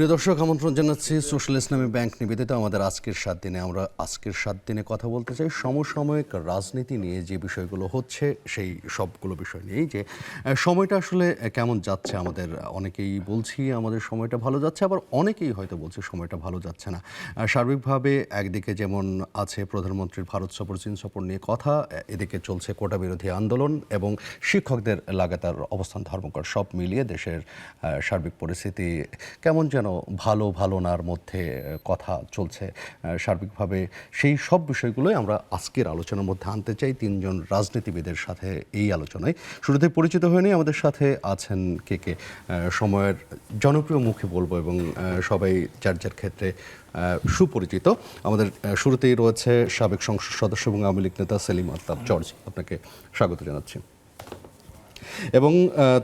প্রিয় দর্শক, আমন্ত্রণ জানাচ্ছি সোশ্যাল ইসলামী ব্যাংক নিবেদিত আমাদের আজকের 7 দিনে। আমরা আজকের 7 দিনে কথা বলতে চাই সমসাময়িক রাজনীতি নিয়ে যে বিষয়গুলো হচ্ছে সেই সবগুলো বিষয় নিয়েই। যে সময়টা আসলে কেমন যাচ্ছে, আমাদের অনেকেই বলছি আমাদের সময়টা ভালো যাচ্ছে, আবার অনেকেই হয়তো বলছে সময়টা ভালো যাচ্ছে না। সার্বিকভাবে একদিকে যেমন আছে প্রধানমন্ত্রীর ভারত সফর, চীন সফর নিয়ে কথা, এদিকে চলছে কোটা বিরোধী আন্দোলন এবং শিক্ষকদের লাগাতার অবস্থান ধর্মঘট। সব মিলিয়ে দেশের সার্বিক পরিস্থিতি কেমন যেন ভালো ভালো নার মধ্যে কথা চলছে সার্বিকভাবে। সেই সব বিষয়গুলোই আমরা আজকের আলোচনার মধ্যে আনতে চাই তিনজন রাজনীতিবিদের সাথে এই আলোচনায়। শুরুতে পরিচিত হয়ে নিয়ে আমাদের সাথে আছেন কে সময়ের জনপ্রিয় মুখে বলবো এবং সবাই যার যার ক্ষেত্রে সুপরিচিত। আমাদের শুরুতেই রয়েছে সাবেক সংসদ সদস্য এবং আওয়ামী লীগ নেতা সেলিম আলতাফ জর্জ, আপনাকে স্বাগত জানাচ্ছি। এবং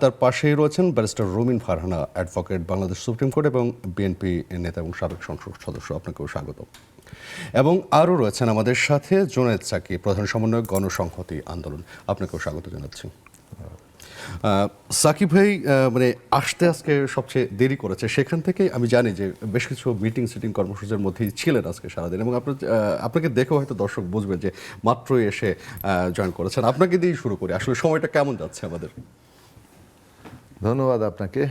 তার পাশেই রয়েছেন barrister Rumin Farhana, advocate, Bangladesh supreme court এবং বিএনপি নেতা এবং সাবেক সংসদ সদস্য, আপনাকেও স্বাগত। এবং আরও রয়েছেন আমাদের সাথে জুনায়েদ সাকি, প্রধান সমন্বয়ক, গণসংহতি আন্দোলন, আপনাকেও স্বাগত জানাচ্ছি। সাকিব ভাই মানে আসতে আজকে সবচেয়ে দেরি করেছে, সেখান থেকে আমি জানি যে বেশ কিছু মিটিং কর্মসূচির মধ্যেই ছিলেন আজকে সারাদিন, এবং আপনাকে দেখেও হয়তো দর্শক বুঝবে যে মাত্রই এসে জয়েন করেছেন। আপনাকে দিয়েই শুরু করি, আসলে সময়টা কেমন যাচ্ছে আমাদের? ধন্যবাদ আপনাকে।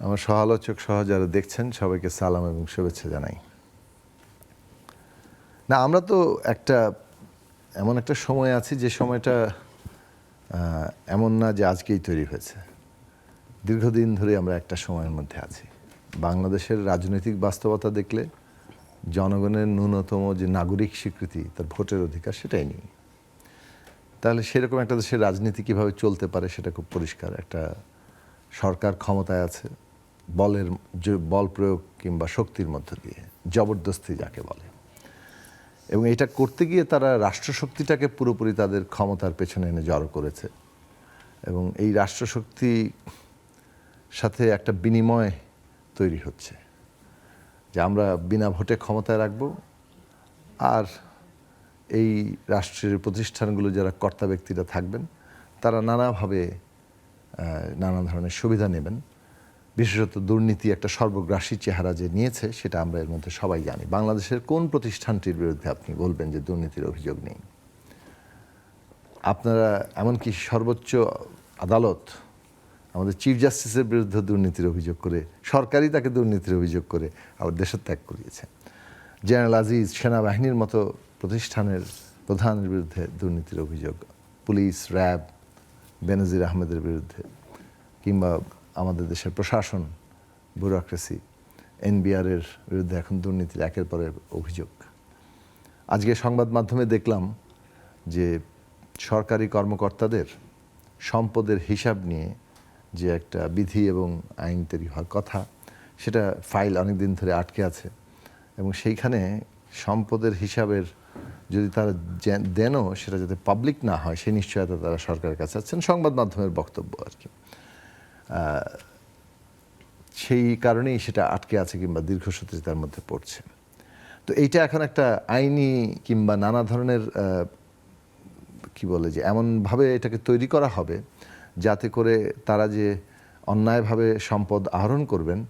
আমার সহ-আলোচক সহ যারা দেখছেন সবাইকে সালাম এবং শুভেচ্ছা জানাই। না, আমরা তো এমন একটা সময় আছি যে সময়টা এমন না যে আজকেই তৈরি হয়েছে। দীর্ঘদিন ধরে আমরা একটা সময়ের মধ্যে আছি। বাংলাদেশের রাজনৈতিক বাস্তবতা দেখলে জনগণের ন্যূনতম যে নাগরিক স্বীকৃতি, তার ভোটের অধিকার, সেটাই নেই। তাহলে সেরকম একটা দেশের রাজনীতি কীভাবে চলতে পারে সেটা খুব পরিষ্কার। একটা সরকার ক্ষমতায় আছে বল প্রয়োগ কিংবা শক্তির মধ্য দিয়ে, জবরদস্তি যাকে বলে, এবং এটা করতে গিয়ে তারা রাষ্ট্রশক্তিটাকে পুরোপুরি তাদের ক্ষমতার পেছনে এনে জড়ো করেছে। এবং এই রাষ্ট্রশক্তি সাথে একটা বিনিময় তৈরি হচ্ছে যে আমরা বিনা ভোটে ক্ষমতায় রাখবো, আর এই রাষ্ট্রের প্রতিষ্ঠানগুলো যারা কর্তা ব্যক্তিরা থাকবেন তারা নানাভাবে নানা ধরনের সুবিধা নেবেন। বিশেষত দুর্নীতি একটা সর্বগ্রাসী চেহারা যে নিয়েছে সেটা আমরা এর মধ্যে সবাই জানি। বাংলাদেশের কোন প্রতিষ্ঠানটির বিরুদ্ধে আপনি বলবেন যে দুর্নীতির অভিযোগ নেই? আপনারা এমনকি সর্বোচ্চ আদালত আমাদের চিফ জাস্টিসের বিরুদ্ধে দুর্নীতির অভিযোগ করে, সরকারই তাকে দুর্নীতির অভিযোগ করে আবার দেশত্যাগ করিয়েছে। জেনারেল আজিজ, সেনাবাহিনীর মতো প্রতিষ্ঠানের প্রধানের বিরুদ্ধে দুর্নীতির অভিযোগ, পুলিশ, র্যাব, বেনজির আহমেদের বিরুদ্ধে, কিংবা আমাদের দেশের প্রশাসন, ব্যুরোক্রেসি, এনবিআরের বিরুদ্ধে এখন দুর্নীতির একের পর এক অভিযোগ। আজকে সংবাদ মাধ্যমে দেখলাম যে সরকারি কর্মকর্তাদের সম্পদের হিসাব নিয়ে যে একটা বিধি এবং আইন তৈরি হওয়ার কথা, সেটা ফাইল অনেক দিন ধরে আটকে আছে, এবং সেইখানে সম্পদের হিসাবের যদি তারা দেনও সেটা যাতে পাবলিক না হয় সেই নিশ্চয়তা তারা সরকারের কাছে আছেন, সংবাদ মাধ্যমের বক্তব্য আর কি। সেই কারণেই সেটা আটকে আছে কিংবা দীর্ঘসূত্রিতার মধ্যে পড়ছে। তো এইটা এখন একটা আইনি কিংবা নানা ধরনের কি বলে যে এমনভাবে এটাকে তৈরি করা হবে যাতে করে তারা যে অন্যায়ভাবে সম্পদ আহরণ করবেন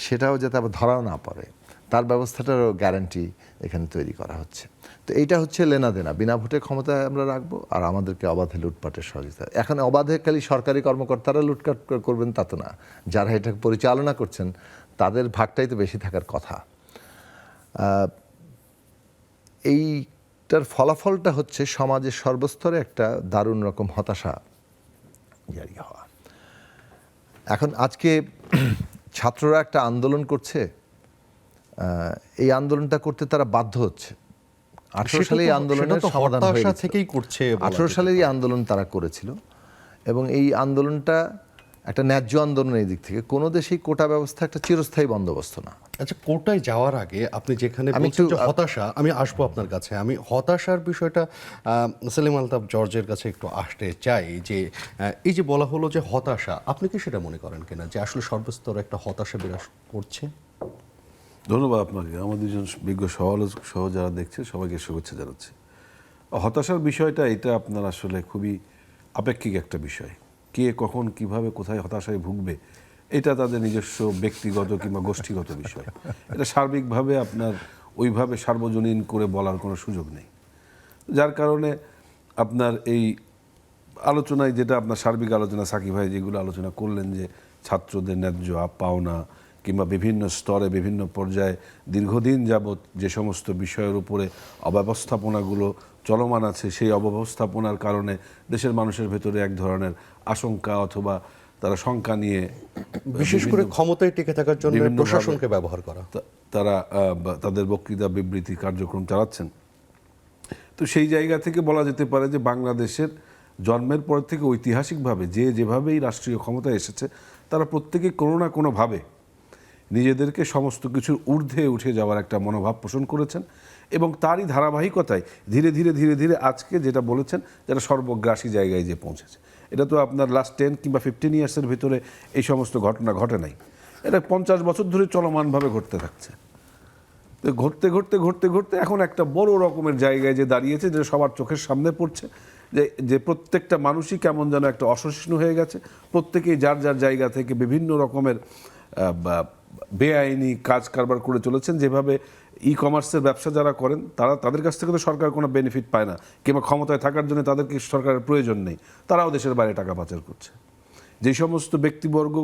সেটাও যাতে আবার ধরাও না পড়ে, তার ব্যবস্থাটারও গ্যারান্টি এখানে তৈরি করা হচ্ছে। তো এইটা হচ্ছে লেনাদেনা, বিনা ভোটে ক্ষমতায় আমরা রাখবো আর আমাদেরকে অবাধে লুটপাটের সহযোগিতা। এখন অবাধে খালি সরকারি কর্মকর্তারা লুটপাট করবেন তা তো না, যারা এটাকে পরিচালনা করছেন তাদের ভাগটাই তো বেশি থাকার কথা। এইটার ফলাফলটা হচ্ছে সমাজের সর্বস্তরে একটা দারুণ রকম হতাশা জারি হওয়া। এখন আজকে ছাত্ররা একটা আন্দোলন করছে, এই আন্দোলনটা করতে তারা বাধ্য হচ্ছে। 18 সালে এই আন্দোলনের সমাধান হয়ে গেছে, 18 সালে এই আন্দোলন তারা করেছিল, এবং এই আন্দোলনটা একটা ন্যায্য আন্দোলন। এই দিক থেকে কোনো দেশেই কোটা ব্যবস্থা একটা চিরস্থায়ী বন্দোবস্ত না। আচ্ছা, কোটায় যাওয়ার আগে আপনি যেখানে বলছেন যে হতাশা, আমি আসবো আপনার কাছে। আমি হতাশার বিষয়টা সেলিম আলতাফ জর্জের কাছে একটু আসতে চাই। যে এই যে বলা হলো যে হতাশা, আপনি কি সেটা মনে করেন কিনা যে আসলে সর্বস্তর একটা হতাশা বিরাজ করছে? ধন্যবাদ আপনাকে। আমার দুজন বিজ্ঞ সহ-আলোচক সহ যারা দেখছে সবাইকে শুভেচ্ছা জানাচ্ছি। হতাশার বিষয়টা এটা আপনার আসলে খুবই আপেক্ষিক একটা বিষয়। কে কখন কিভাবে কোথায় হতাশায় ভুগবে এটা তাদের নিজস্ব ব্যক্তিগত কিংবা গোষ্ঠীগত বিষয়। এটা সার্বিকভাবে আপনার ওইভাবে সার্বজনীন করে বলার কোনো সুযোগ নেই, যার কারণে আপনার এই আলোচনায় যেটা আপনার সার্বিক আলোচনা সাকিব ভাই যেগুলো আলোচনা করলেন যে ছাত্রদের ন্যায্য পাওনা কিংবা বিভিন্ন স্তরে বিভিন্ন পর্যায়ে দীর্ঘদিন যাবৎ যে সমস্ত বিষয়ের উপরে অব্যবস্থাপনাগুলো চলমান আছে, সেই অব্যবস্থাপনার কারণে দেশের মানুষের ভেতরে এক ধরনের আশঙ্কা অথবা তারা শঙ্কা নিয়ে বিশেষ করে ক্ষমতায় টিকে থাকার জন্য বিভিন্নভাবে প্রশাসনকে ব্যবহার করা, তারা তাদের বক্তৃতা বিবৃতি কার্যক্রম চালাচ্ছেন। তো সেই জায়গা থেকে বলা যেতে পারে যে বাংলাদেশের জন্মের পর থেকে ঐতিহাসিকভাবে যেভাবেই রাষ্ট্রীয় ক্ষমতায় এসেছে তারা প্রত্যেকে কোনো না কোনোভাবে নিজেদেরকে সমস্ত কিছুর ঊর্ধ্বে উঠে যাওয়ার একটা মনোভাব পোষণ করেছেন এবং তারই ধারাবাহিকতায় ধীরে ধীরে ধীরে ধীরে আজকে যেটা বলেছেন যেটা সর্বগ্রাসী জায়গায় যে পৌঁছেছে। এটা তো আপনার লাস্ট 10 কিংবা 15 ইয়ার্সের ভিতরে এই সমস্ত ঘটনা ঘটে নাই, এটা 50 বছর ধরে চলমানভাবে ঘটতে থাকছে। তো ঘটতে ঘটতে ঘটতে ঘটতে এখন একটা বড় রকমের জায়গায় যে দাঁড়িয়েছে, যেটা সবার চোখের সামনে পড়ছে যে প্রত্যেকটা মানুষই কেমন যেন একটা অসহিষ্ণু হয়ে গেছে। প্রত্যেকেই যার যার জায়গা থেকে বিভিন্ন রকমের বেআইনি কাজ কারবার করে চলেছেন। যেভাবে কমার্সের ব্যবসা যারা করেন তাদের কাছ থেকে তো সরকার কোনো বেনিফিট পায় না, কিংবা ক্ষমতায় থাকার জন্য তাদেরকে সরকারের প্রয়োজন নেই, তারাও দেশের বাইরে টাকা পাচার করছে। যে সমস্ত ব্যক্তিবর্গ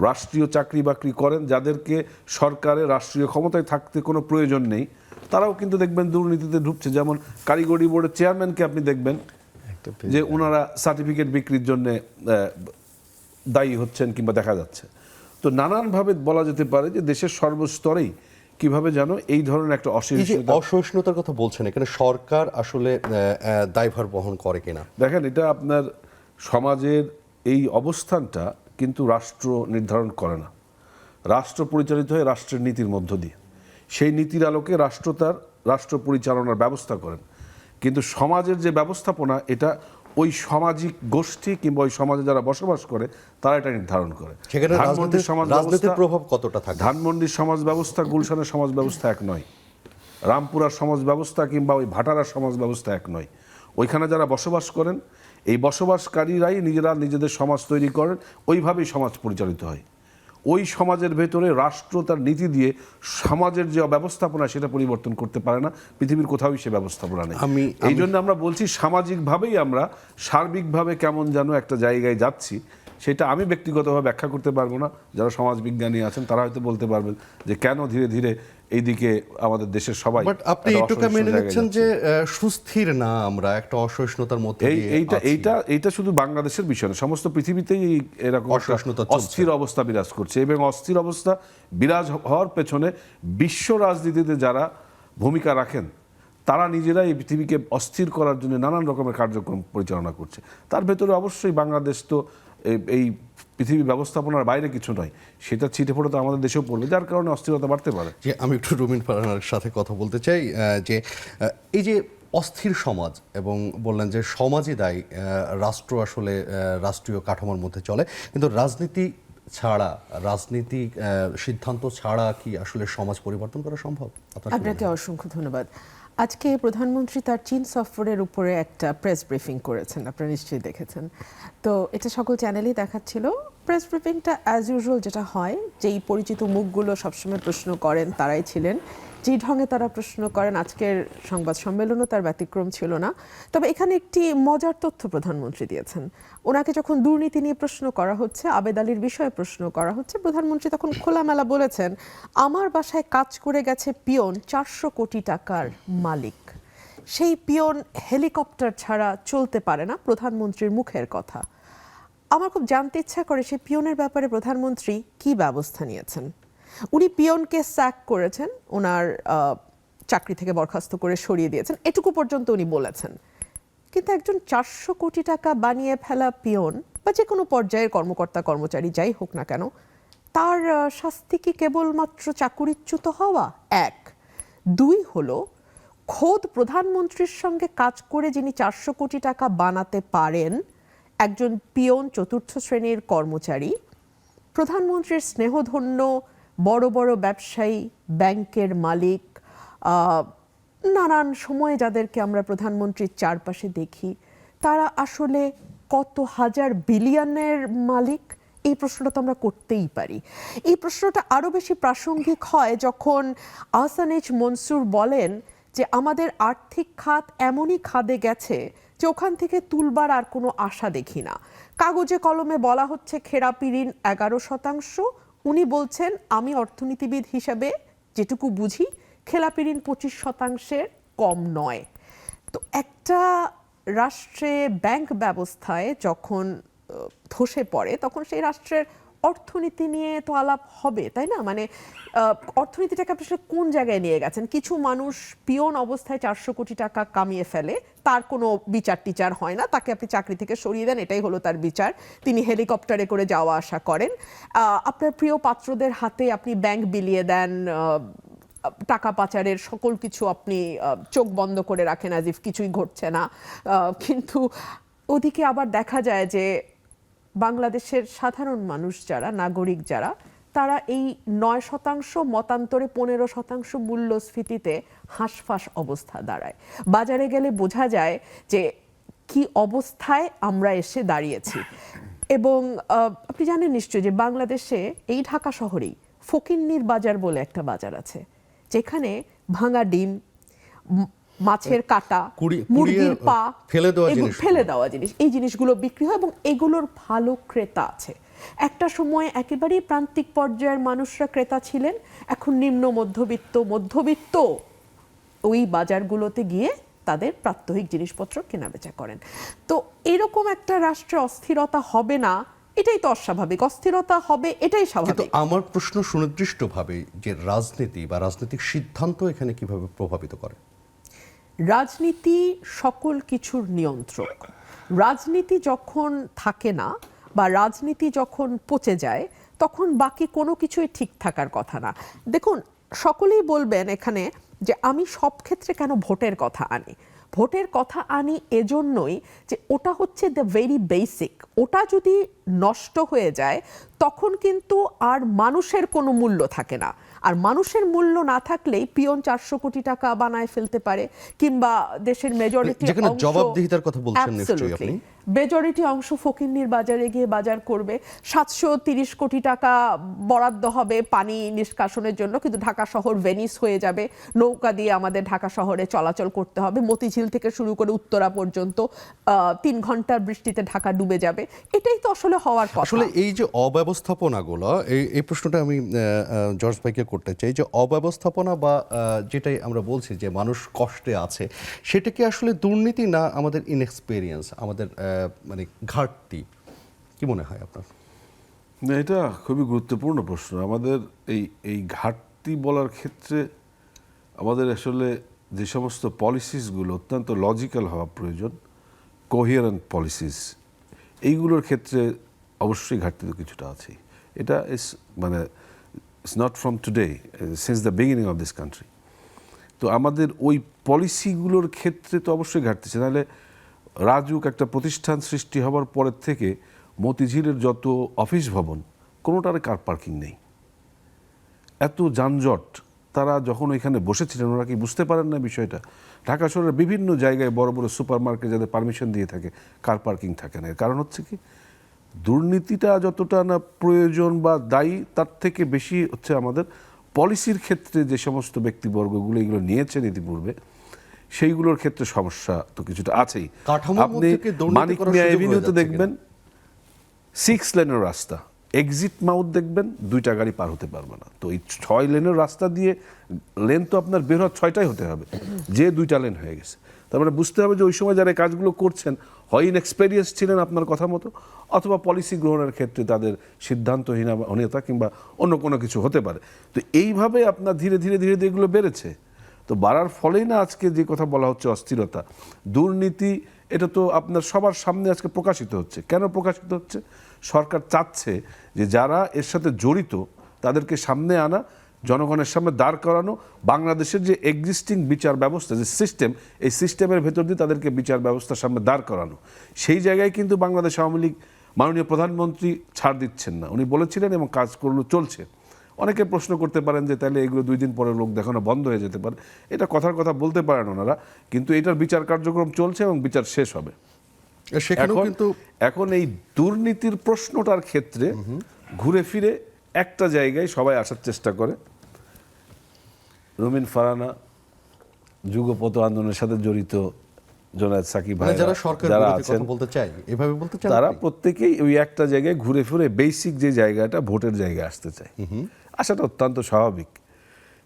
রাষ্ট্রীয় চাকরি বাকরি করেন, যাদেরকে সরকারের রাষ্ট্রীয় ক্ষমতায় থাকতে কোনো প্রয়োজন নেই, তারাও কিন্তু দেখবেন দুর্নীতিতে ঢুকছে। যেমন কারিগরি বোর্ডের চেয়ারম্যানকে আপনি দেখবেন যে ওনারা সার্টিফিকেট বিক্রির জন্য দায়ী হচ্ছেন কিংবা দেখা যাচ্ছে। তো নানানভাবে বলা যেতে পারে যে দেশের সর্বস্তরেই কিভাবে যেন এই ধরনের একটা অসহিষ্ণুতার কথা বলছেন, এখানে সরকার আসলে দায়ভার বহন করে কিনা। দেখেন, এটা আপনার সমাজের এই অবস্থানটা কিন্তু রাষ্ট্র নির্ধারণ করে না, রাষ্ট্র পরিচালিত হয় রাষ্ট্রের নীতির মধ্য দিয়ে। সেই নীতির আলোকে রাষ্ট্র পরিচালনার ব্যবস্থা করেন, কিন্তু সমাজের যে ব্যবস্থাপনা এটা ওই সামাজিক গোষ্ঠী কিংবা ওই সমাজে যারা বসবাস করে তারা এটা নির্ধারণ করে। সেখানে রাজনীতির প্রভাব কতটা থাকে? ধানমন্ডির সমাজ ব্যবস্থা গুলশানের সমাজ ব্যবস্থা এক নয়, রামপুরার সমাজ ব্যবস্থা কিংবা ওই ভাটারার সমাজ ব্যবস্থা এক নয়। ওইখানে যারা বসবাস করেন এই বসবাসকারীরাই নিজেরা নিজেদের সমাজ তৈরি করেন, ওইভাবেই সমাজ পরিচালিত হয়। ওই সমাজের ভেতরে রাষ্ট্র তার নীতি দিয়ে সমাজের যে ব্যবস্থাপনা সেটা পরিবর্তন করতে পারে না, পৃথিবীর কোথাও সে ব্যবস্থাপনা নেই। এই জন্য আমরা বলছি সামাজিকভাবেই আমরা সার্বিকভাবে কেমন যেন একটা জায়গায় যাচ্ছি, সেটা আমি ব্যক্তিগতভাবে ব্যাখ্যা করতে পারবো না। যারা সমাজবিজ্ঞানী আছেন তারা হয়তো বলতে পারবেন যে কেন ধীরে ধীরে এইদিকে আমাদের দেশের সবাই। বাট আপনি এটুকু মেনে নিচ্ছেন যে সুস্থির না আমরা একটা অসহিষ্ণুতার মধ্যে এইটা শুধু বাংলাদেশের বিষয় না, সমস্ত পৃথিবীতেই এরকম অস্থির অবস্থা বিরাজ করছে। এবং অস্থির অবস্থা বিরাজ হওয়ার পেছনে বিশ্ব রাজনীতিতে যারা ভূমিকা রাখেন তারা নিজেরাই এই পৃথিবীকে অস্থির করার জন্য নানান রকমের কার্যক্রম পরিচালনা করছে। তার ভেতরে অবশ্যই বাংলাদেশ তো এই পৃথিবী ব্যবস্থাপনার বাইরে কিছু নয়, সেটা ছিটে ফোটা তো আমাদের দেশেও পড়বে, যার কারণে অস্থিরতা বাড়তে পারে। যে আমি একটু রুমিন ফারহানার সাথে কথা বলতে চাই যে এই যে অস্থির সমাজ এবং বললেন যে সমাজই দায়ী, রাষ্ট্র আসলে রাষ্ট্রীয় কাঠামোর মধ্যে চলে, কিন্তু রাজনীতি ছাড়া রাজনীতিক সিদ্ধান্ত ছাড়া কি আসলে সমাজ পরিবর্তন করা সম্ভব? আপনাকে অসংখ্য ধন্যবাদ। আজকে প্রধানমন্ত্রী তার চীন সফরের উপরে একটা প্রেস ব্রিফিং করেছেন, আপনারা নিশ্চয়ই দেখেছেন। তো এটা সকল চ্যানেলেই দেখাচ্ছিল। প্রেস ব্রিফিংটা অ্যাজ ইউজুয়াল যেটা হয়, যেই পরিচিত মুখগুলো সবসময় প্রশ্ন করেন তারাই ছিলেন, যে ঢঙে তারা প্রশ্ন করেন আজকের সংবাদ সম্মেলনও তার ব্যতিক্রম ছিল না। তবে এখানে একটি মজার তথ্য প্রধানমন্ত্রী দিয়েছেন। ওনাকে যখন দুর্নীতি নিয়ে প্রশ্ন করা হচ্ছে, আবেদ আলীর বিষয়ে প্রশ্ন করা হচ্ছে, প্রধানমন্ত্রী তখন খোলামেলা বলেছেন, আমার বাসায় কাজ করে গেছে পিয়ন 400 কোটি টাকার মালিক, সেই পিয়ন হেলিকপ্টার ছাড়া চলতে পারে না, প্রধানমন্ত্রীর মুখের কথা। আমার খুব জানতে ইচ্ছা করে সেই পিয়নের ব্যাপারে প্রধানমন্ত্রী কি ব্যবস্থা নিয়েছেন। উনি পিয়নকে স্যাক করেছেন, ওনার চাকরি থেকে বরখাস্ত করে সরিয়ে দিয়েছেন, এটুকু পর্যন্ত উনি বলেছেন। কিন্তু একজন 400 কোটি টাকা বানিয়ে ফেলা পিয়ন বা যে কোনো পর্যায়ের কর্মকর্তা কর্মচারী যাই হোক না কেন, তার শাস্তি কি কেবলমাত্র চাকুরিচ্যুত হওয়া? 1, 2 হলো খোদ প্রধানমন্ত্রীর সঙ্গে কাজ করে যিনি 400 কোটি টাকা বানাতে পারেন, একজন পিয়ন 4র্থ শ্রেণীর কর্মচারী, প্রধানমন্ত্রীর স্নেহধন্য বড় বড় ব্যবসায়ী, ব্যাংকের মালিক, নানান সময়ে যাদেরকে আমরা প্রধানমন্ত্রীর চারপাশে দেখি, তারা আসলে কত হাজার বিলিয়নের মালিক এই প্রশ্নটা তো আমরা করতেই পারি। এই প্রশ্নটা আরো বেশি প্রাসঙ্গিক হয় যখন আহসান এইচ মনসুর বলেন যে আমাদের আর্থিক খাত এমনই খাদে গেছে যে ওখান থেকে তুলবার আর কোনো আশা দেখি না। কাগজে কলমে বলা হচ্ছে খেলাপি ঋণ 11%, উনি বলছেন আমি অর্থনীতিবিদ হিসাবে যেটুকু বুঝি খেলাপি ঋণ 25%-এর কম নয়। তো একটা রাষ্ট্রে ব্যাংক ব্যবস্থায় যখন ধসে পড়ে তখন সেই রাষ্ট্রের অর্থনীতি নিয়ে তো আলাপ হবে, তাই না? মানে অর্থনীতিটাকে আপনি আসলে কোন জায়গায় নিয়ে গেছেন? কিছু মানুষ পিয়ন অবস্থায় 400 কোটি টাকা কামিয়ে ফেলে, তার কোনো বিচার টিচার হয় না, তাকে আপনি চাকরি থেকে সরিয়ে দেন, এটাই হলো তার বিচার। তিনি হেলিকপ্টারে করে যাওয়া আসা করেন। আপনার প্রিয় পাত্রদের হাতে আপনি ব্যাংক বিলিয়ে দেন, টাকা পাচারের সকল কিছু আপনি চোখ বন্ধ করে রাখেন অ্যাজ ইফ কিছুই ঘটছে না। কিন্তু ওদিকে আবার দেখা যায় যে বাংলাদেশের সাধারণ মানুষ যারা, নাগরিক যারা, তারা এই 9% মতান্তরে 15% মূল্যস্ফীতিতে হাঁসফাঁস অবস্থা দাঁড়ায়। বাজারে গেলে বোঝা যায় যে কি অবস্থায় আমরা এসে দাঁড়িয়েছি। এবং আপনি জানেন নিশ্চয়ই যে বাংলাদেশে এই ঢাকা শহরেই ফকিন্নির বাজার বলে একটা বাজার আছে, যেখানে ভাঙা ডিম, মাছের কাটা, মুরগির পা, ফেলে দেওয়া জিনিস, এই জিনিসগুলো বিক্রি হয় এবং এগুলোর ভালো ক্রেতা আছে। একটা সময় একেবারেই প্রান্তিক পর্যায়ের মানুষরা ক্রেতা ছিলেন, এখন নিম্ন মধ্যবিত্ত ওই বাজারগুলোতে গিয়ে তাদের প্রাত্যহিক জিনিসপত্র কেনাবেচা করেন। তো এরকম একটা রাষ্ট্রে অস্থিরতা হবে না, এটাই তো অস্বাভাবিক। অস্থিরতা হবে, এটাই স্বাভাবিক। আমার প্রশ্ন সুনির্দিষ্টভাবে যে রাজনীতি বা রাজনৈতিক সিদ্ধান্ত এখানে কিভাবে প্রভাবিত করে? রাজনীতি সকল কিছুর নিয়ন্ত্রক। রাজনীতি যখন থাকে না বা রাজনীতি যখন পচে যায় তখন বাকি কোনো কিছুই ঠিক থাকার কথা না। দেখুন, সকলেই বলবেন এখানে যে আমি সব ক্ষেত্রে কেন ভোটের কথা আনি। ভোটের কথা আনি এজন্যই যে ওটা হচ্ছে দ্য ভেরি বেসিক। ওটা যদি নষ্ট হয়ে যায় তখন কিন্তু আর মানুষের কোনো মূল্য থাকে না। আর মানুষের মূল্য না থাকলেই পিয়ন 400 কোটি টাকা বানায় ফেলতে পারে, কিংবা দেশের মেজরিটি যেখানে জবাবদিহিতার কথা বলছেন নিশ্চয়ই আপনি, মেজরিটি অংশ ফকিন্নির বাজারে গিয়ে বাজার করবে। 730 কোটি টাকা বরাদ্দ হবে পানি নিষ্কাশনের জন্য, কিন্তু ঢাকা শহর ভেনিস হয়ে যাবে। নৌকা দিয়ে আমাদের ঢাকা শহরে চলাচল করতে হবে, মতিঝিল থেকে শুরু করে উত্তরা পর্যন্ত 3 ঘন্টার বৃষ্টিতে ঢাকা ডুবে যাবে। এটাই তো আসলে হওয়ার কথা। আসলে এই যে অব্যবস্থাপনাগুলো, এই প্রশ্নটা আমি জর্জ ভাইকে করতে চাই, যে অব্যবস্থাপনা বা যেটাই আমরা বলছি যে মানুষ কষ্টে আছে, সেটা কি আসলে দুর্নীতি না আমাদের ইনএক্সপেরিয়েন্স, আমাদের মানে ঘাটতি? কি মনে হয় আপনার? না, এটা খুবই গুরুত্বপূর্ণ প্রশ্ন। আমাদের এই ঘাটতি বলার ক্ষেত্রে আমাদের আসলে যে সমস্ত পলিসিসগুলো অত্যন্ত লজিক্যাল হওয়া প্রয়োজন, কোহিয়ারেন্ট পলিসিস, এইগুলোর ক্ষেত্রে অবশ্যই ঘাটতি তো কিছুটা আছেই। এটা মানে it's not from today, since the beginning of this country. তো আমাদের ওই পলিসিগুলোর ক্ষেত্রে তো অবশ্যই ঘাটতি আছে। নাহলে রাজুক একটা প্রতিষ্ঠান সৃষ্টি হওয়ার পরের থেকে মতিঝিলের যত অফিস ভবন, কোনোটার কার পার্কিং নেই, এত যানজট। তারা যখন এখানে বসেছিলেন ওরা কি বুঝতে পারেন না বিষয়টা? ঢাকা শহরের বিভিন্ন জায়গায় বড় বড় সুপার মার্কেট যাদের পারমিশন দিয়ে থাকে, কার পার্কিং থাকে না। এর কারণ হচ্ছে কি, দুর্নীতিটা যতটা না প্রয়োজন বা দায়ী, তার থেকে বেশি হচ্ছে আমাদের পলিসির ক্ষেত্রে যে সমস্ত ব্যক্তিবর্গগুলো এগুলো নিয়েছেন ইতিপূর্বে, সেইগুলোর ক্ষেত্রে সমস্যা তো কিছুটা আছেই। আপনি মানিক মিয়া এভিনিউতে দেখবেন 6 লেনের রাস্তা, এক্সিট মাউথ দেখবেন 2টা গাড়ি পার হতে পারবে না। তো এই 6 লেনের রাস্তা দিয়ে লেন তো আপনার বের হওয়া 6টাই হতে হবে, যে 2টা লেন হয়ে গেছে। তার মানে বুঝতে হবে যে ওই সময় যারা কাজগুলো করছেন হয় ইনএক্সপেরিয়েন্স ছিলেন আপনার কথা মতো, অথবা পলিসি গ্রহণের ক্ষেত্রে তাদের সিদ্ধান্তহীনতা কিংবা অন্য কোনো কিছু হতে পারে। তো এইভাবে আপনার ধীরে ধীরে ধীরে ধীরে এগুলো বেড়েছে। তো বাড়ার ফলেই না আজকে যে কথা বলা হচ্ছে অস্থিরতা, দুর্নীতি, এটা তো আপনার সবার সামনে আজকে প্রকাশিত হচ্ছে। কেন প্রকাশিত হচ্ছে? সরকার চাচ্ছে যে যারা এর সাথে জড়িত তাদেরকে সামনে আনা, জনগণের সামনে দাঁড় করানো, বাংলাদেশের যে এক্সিস্টিং বিচার ব্যবস্থা, যে সিস্টেম, এই সিস্টেমের ভেতর দিয়ে তাদেরকে বিচার ব্যবস্থার সামনে দাঁড় করানো। সেই জায়গায় কিন্তু বাংলাদেশ আওয়ামী লীগ, মাননীয় প্রধানমন্ত্রী ছাড় দিচ্ছেন না। উনি বলেছিলেন এবং কাজগুলো চলছে। অনেকে প্রশ্ন করতে পারেন যে তাহলে এগুলো 2 দিন পরে লোক দেখানো বন্ধ হয়ে যেতে পারে। এটা কথার কথা বলতে পারেন ওনারা, কিন্তু এটার বিচার কার্যক্রম চলছে এবং বিচার শেষ হবে। সেখানেও কিন্তু- এখন এই দুর্নীতির প্রশ্নটার ক্ষেত্রে ঘুরে ফিরে একটা জায়গায় সবাই আসার চেষ্টা করে। রুমিন ফারহানা যুগপৎ আন্দোলনের সাথে জড়িত জোনায়েদ সাকিব মানে ভাই যারা সরকার যারা বিরোধী আছেন, কথা বলতে চায়, এভাবে বলতে চায় তারা আপনি? প্রত্যেকেই ওই একটা জায়গায় ঘুরে ফিরে বেসিক যে জায়গাটা ভোটের জায়গায় আসতে চায়। আসাটা অত্যন্ত স্বাভাবিক,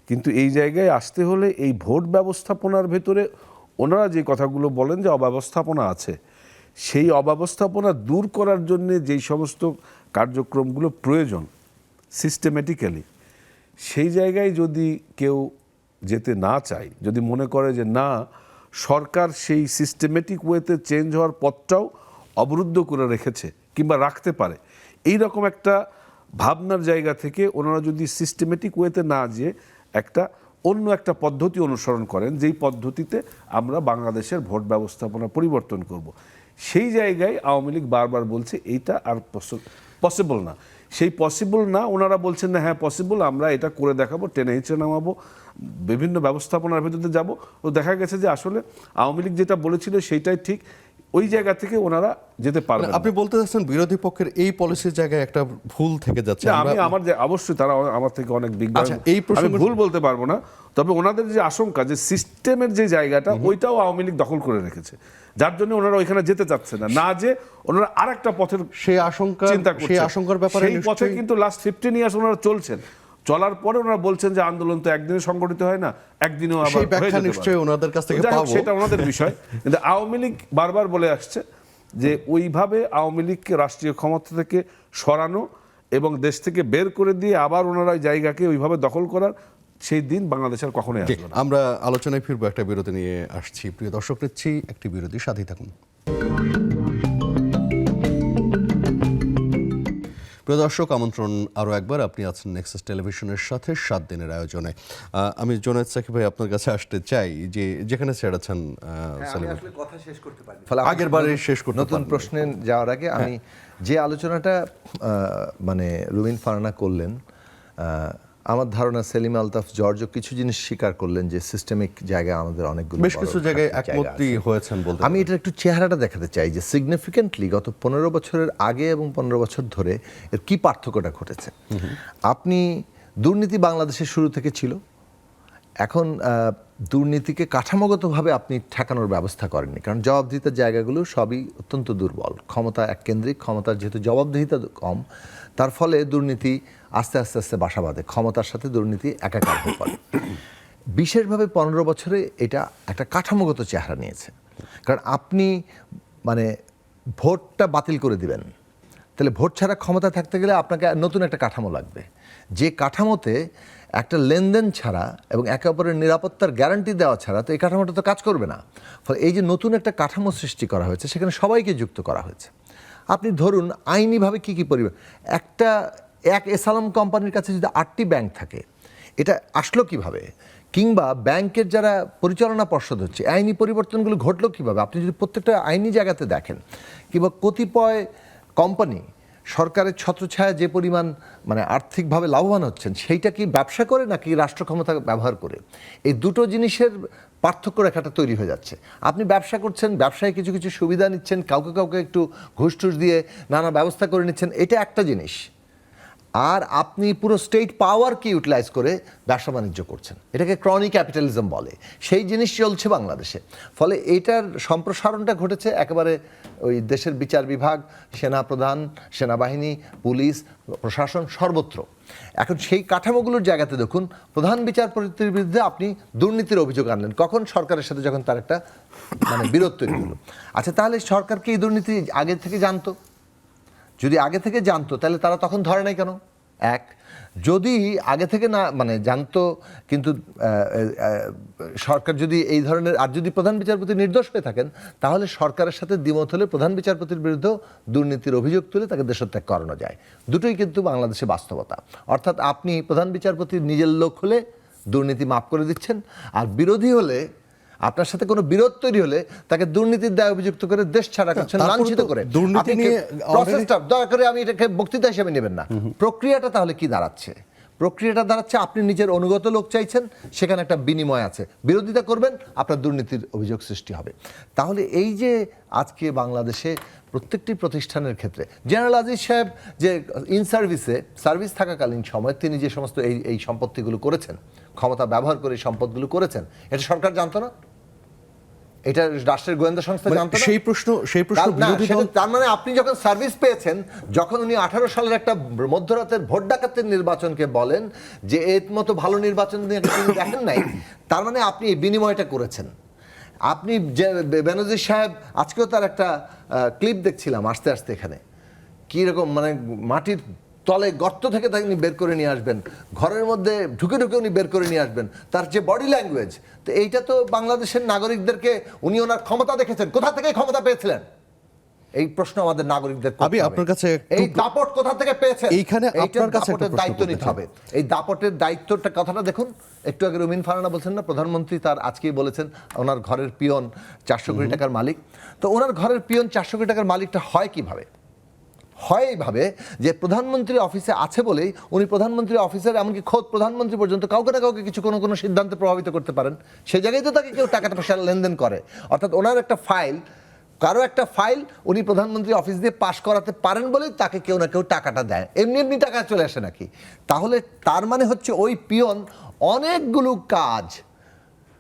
কিন্তু এই জায়গায় আসতে হলে এই ভোট ব্যবস্থাপনার ভেতরে ওনারা যে কথাগুলো বলেন যে অব্যবস্থাপনা আছে, সেই অব্যবস্থাপনা দূর করার জন্য যেই সমস্ত কার্যক্রমগুলো প্রয়োজন সিস্টেমেটিক্যালি, সেই জায়গায় যদি কেউ যেতে না চায়, যদি মনে করে যে না সরকার সেই সিস্টেমেটিক ওয়েতে চেঞ্জ হওয়ার পথটাও অবরুদ্ধ করে রেখেছে কিংবা রাখতে পারে, এই রকম একটা ভাবনার জায়গা থেকে ওনারা যদি সিস্টেমেটিক ওয়েতে না যেয়ে একটা অন্য একটা পদ্ধতি অনুসরণ করেন, যেই পদ্ধতিতে আমরা বাংলাদেশের ভোট ব্যবস্থাপনা পরিবর্তন করব, সেই জায়গায় আওয়ামী লীগ বারবার বলছে এইটা আর পসিবল না। সেই পসিবল না ওনারা বলছেন না হ্যাঁ পসিবল, আমরা এটা করে দেখাবো, টেনে হিঁচড়ে নামাবো, বিভিন্ন ব্যবস্থাপনার ভেতরে যাব। তো দেখা গেছে যে আসলে আওয়ামী লীগ যেটা বলেছিল সেইটাই ঠিক, ওই জায়গা থেকে ওনারা যেতে পারবেন না। আপনি বলতে চাচ্ছেন বিরোধী পক্ষের এই পলিসির জায়গায় একটা ভুল থেকে যাচ্ছে। না, আমি আমরা- আমার যে অবশ্যই তারা আমার থেকে অনেক বিজ্ঞ, আচ্ছা, এই আমি প্রসঙ্গে- ভুল বলতে পারবো না, তবে ওনাদের যে আশঙ্কা যে সিস্টেমের যে জায়গাটা ওইটাও আওয়ামী লীগ দখল করে রেখেছে, যার জন্য ওনারা ওইখানে যেতে চাচ্ছে না, না যে ওনারা আরেকটা পথের সেই আশঙ্কা, চিন্তা সেই করছেন। আশঙ্কার ব্যাপারে সেই পথে নিশ্চয়ই- কিন্তু লাস্ট 15 ইয়ার্স ওনারা চলছেন, চলার পরে ওনারা বলছেন যে আন্দোলন তো একদিনে সংগঠিত হয় না, একদিনেও আবার সেই হয়ে ব্যাখ্যা যেতে পারে। নিশ্চয়ই ওনাদের কাছ থেকে যাই হোক, পাবো। সেটা ওনাদের বিষয়, কিন্তু আওয়ামী লীগ বারবার বলে আসছে যে ওইভাবে আওয়ামী লীগকে রাষ্ট্রীয় ক্ষমতা থেকে সরানো এবং দেশ থেকে বের করে দিয়ে আবার ওনারা ওই জায়গাকে ওইভাবে দখল করার সেই দিন বাংলাদেশের কখনোই জি, আসবে না। আমরা আলোচনায় ফিরবো, একটা বিরতি নিয়ে আসছি। প্রিয় দর্শক, নিচ্ছি একটি বিরতি, সাথেই থাকুন। প্রিয় দর্শক, আমন্ত্রণ আরও একবার, আপনি আছেন নেক্সাস টেলিভিশনের সাথে 7 দিনের আয়োজনে। আমি জোনায়েদ সাকিব ভাই আপনার কাছে আসতে চাই, যে যেখানে ছেড়েছেন সালিম ভাই। কথা শেষ করতে পারি। আগের বারে শেষ করতে নতুন পারেননি। প্রশ্নে যাওয়ার আগে আমি যে আলোচনাটা মানে রুমিন ফারহানা করলেন, আমার ধারণা সেলিম আলতাফ জর্জও কিছু জিনিস স্বীকার করলেন যে সিস্টেমিক জায়গায় আমাদের অনেকগুলো বেশ কিছু বড় জায়গায় ঘাটতির জায়গা একমতই আছে। হয়েছেন বলতে আমি এটার একটু চেহারাটা দেখাতে চাই যে সিগনিফিকেন্টলি গত 15 বছরের আগে এবং 15 বছর ধরে এর কি পার্থক্যটা ঘটেছে। আপনি দুর্নীতি বাংলাদেশের শুরু থেকে ছিল, এখন দুর্নীতিকে কাঠামোগতভাবে আপনি ঠেকানোর ব্যবস্থা করেননি, কারণ জবাবদিহিতার জায়গাগুলো সবই অত্যন্ত দুর্বল, ক্ষমতা এককেন্দ্রিক, ক্ষমতার যেহেতু জবাবদিহিতা কম, তার ফলে দুর্নীতি আস্তে আস্তে আস্তে বাসা বাঁধে, ক্ষমতার সাথে দুর্নীতি একাকার হয়ে পড়ে। বিশেষভাবে 15 বছরে এটা একটা কাঠামোগত চেহারা নিয়েছে, কারণ আপনি মানে ভোটটা বাতিল করে দিবেন, তাহলে ভোট ছাড়া ক্ষমতা থাকতে গেলে আপনাকে নতুন একটা কাঠামো লাগবে, যে কাঠামোতে একটা লেনদেন ছাড়া এবং একে অপরের নিরাপত্তার গ্যারান্টি দেওয়া ছাড়া তো এই কাঠামোটা তো কাজ করবে না। ফলে এই যে নতুন একটা কাঠামো সৃষ্টি করা হয়েছে, সেখানে সবাইকে যুক্ত করা হয়েছে। আপনি ধরুন আইনিভাবে কী কী পরিবেশ, এক এসালাম কোম্পানির কাছে যদি 8টি ব্যাংক থাকে, এটা আসলো কিভাবে, কিংবা ব্যাংকের যারা পরিচালনা পর্ষদ হচ্ছে, আইনি পরিবর্তনগুলো ঘটলো কিভাবে, আপনি যদি প্রত্যেকটা আইনি জায়গাতে দেখেন, কিংবা কতিপয় কোম্পানি সরকারের ছত্রছায়া যে পরিমাণ মানে আর্থিকভাবে লাভবান হচ্ছেন, সেইটা কি ব্যবসা করে নাকি রাষ্ট্র ক্ষমতা ব্যবহার করে, এই দুটো জিনিসের পার্থক্য রেখাটা তৈরি হয়ে যাচ্ছে। আপনি ব্যবসা করছেন, ব্যবসায় কিছু কিছু সুবিধা নিচ্ছেন, কাউকে কাউকে একটু ঘুষ টুস দিয়ে নানা ব্যবস্থা করে নিচ্ছেন, এটা একটা জিনিস। আর আপনি পুরো স্টেট পাওয়ারকে ইউটিলাইজ করে ব্যবসা বাণিজ্য করছেন, এটাকে ক্রনি ক্যাপিটালিজম বলে, সেই জিনিস চলছে বাংলাদেশে। ফলে এইটার সম্প্রসারণটা ঘটেছে একেবারে ওই দেশের বিচার বিভাগ, সেনাপ্রধান, সেনাবাহিনী, পুলিশ, প্রশাসন সর্বত্র। এখন সেই কাঠামোগুলোর জায়গাতে দেখুন, প্রধান বিচারপতির বিরুদ্ধে আপনি দুর্নীতির অভিযোগ আনলেন কখন, সরকারের সাথে যখন তার একটা মানে বিরোধ তৈরি হলো। আচ্ছা, তাহলে সরকারকে এই দুর্নীতি আগে থেকে জানতো? যদি আগে থেকে জানতো তাহলে তারা তখন ধরে নাই কেন? এক, যদি আগে থেকে না মানে জানতো, কিন্তু সরকার যদি এই ধরনের, আর যদি প্রধান বিচারপতি নির্দোষ হয়ে থাকেন, তাহলে সরকারের সাথে দ্বিমত হলে প্রধান বিচারপতির বিরুদ্ধেও দুর্নীতির অভিযোগ তুলে তাকে দেশত্যাগ করানো যায়। দুটোই কিন্তু বাংলাদেশে বাস্তবতা। অর্থাৎ আপনি প্রধান বিচারপতির নিজের লোক হলে দুর্নীতি মাফ করে দিচ্ছেন, আর বিরোধী হলে, আপনার সাথে কোনো বিরোধ তৈরি হলে তাকে দুর্নীতির দায় অভিযুক্ত করে দেশ ছাড়া করছেন, তারপরে লাঞ্ছিত তো করে। দুর্নীতি আপনি নিয়ে প্রসেসটা দয়া করে, আমি এটাকে বক্তৃতা হিসেবে নেবেন না, প্রক্রিয়াটা তাহলে কি দাঁড়াচ্ছে? প্রক্রিয়াটা দাঁড়াচ্ছে আপনি নিজের অনুগত লোক চাইছেন, সেখানে একটা বিনিময় আছে, বিরোধিতা করবেন আপনার দুর্নীতির অভিযোগ সৃষ্টি হবে। তাহলে এই যে আজকে বাংলাদেশে প্রত্যেকটি প্রতিষ্ঠানের ক্ষেত্রে জেনারেল আজিজ সাহেব যে ইন সার্ভিস থাকাকালীন সময় তিনি যে সমস্ত এই সম্পত্তিগুলো করেছেন, ক্ষমতা ব্যবহার করে এই সম্পদগুলো করেছেন, এটা সরকার জানতো না? এটা রাষ্ট্রের গোয়েন্দা সংস্থা জানতো না? সেই প্রশ্ন বিরোধী দল তার মানে আপনি যখন সার্ভিস পেয়েছেন, যখন উনি 18 সালের একটা মধ্যরাতের ভোট ডাকাতের নির্বাচনকে বলেন যে এর মতো ভালো নির্বাচন তিনি দেখেন নাই, তার মানে আপনি এই বিনিময়টা করেছেন। আপনি যে বেনজির সাহেব, আজকেও তার একটা ক্লিপ দেখছিলাম আসতে আসতে এখানে, কীরকম মানে মাটির তলে গর্ত থেকে তাকে উনি বের করে নিয়ে আসবেন, ঘরের মধ্যে ঢুকে ঢুকে উনি বের করে নিয়ে আসবেন, তার যে বডি ল্যাঙ্গুয়েজ, তো এইটা তো বাংলাদেশের নাগরিকদেরকে, উনি ওনার ক্ষমতা দেখেছেন, কোথা থেকে ক্ষমতা পেয়েছিলেন এই প্রশ্ন আমাদের নাগরিকদের করতে আমি হবে। আপনার কাছে এই দাপট কোথা থেকে পেয়েছেন, এইখানে আপনার কাছে একটা প্রশ্ন দায়িত্ব নিতে হবে। এই দাপটের দায়িত্বটা কথাটা দেখুন, একটু আগে রুমিন ফারহানা বলছেন না, প্রধানমন্ত্রী তার আজকেই বলেছেন ওনার ঘরের পিয়ন 400 কোটি টাকার মালিক। তো ওনার ঘরের পিয়ন 400 কোটি টাকার মালিকটা হয় কিভাবে? হয় এইভাবে যে প্রধানমন্ত্রী অফিসে আছে বলেই উনি প্রধানমন্ত্রী অফিসের, এমনকি খোদ প্রধানমন্ত্রী পর্যন্ত কাউকে না কাউকে কিছু কোনো সিদ্ধান্তে প্রভাবিত করতে পারেন, সেই জায়গায় তো তাকে কেউ টাকাটা পয়সা লেনদেন করে। অর্থাৎ ওনার একটা ফাইল, কারো একটা ফাইল উনি প্রধানমন্ত্রী অফিস দিয়ে পাশ করাতে পারেন বলেই তাকে কেউ না কেউ টাকাটা দেয়, এমনি এমনি টাকা চলে আসে নাকি? তাহলে তার মানে হচ্ছে ওই পিয়ন অনেকগুলো কাজ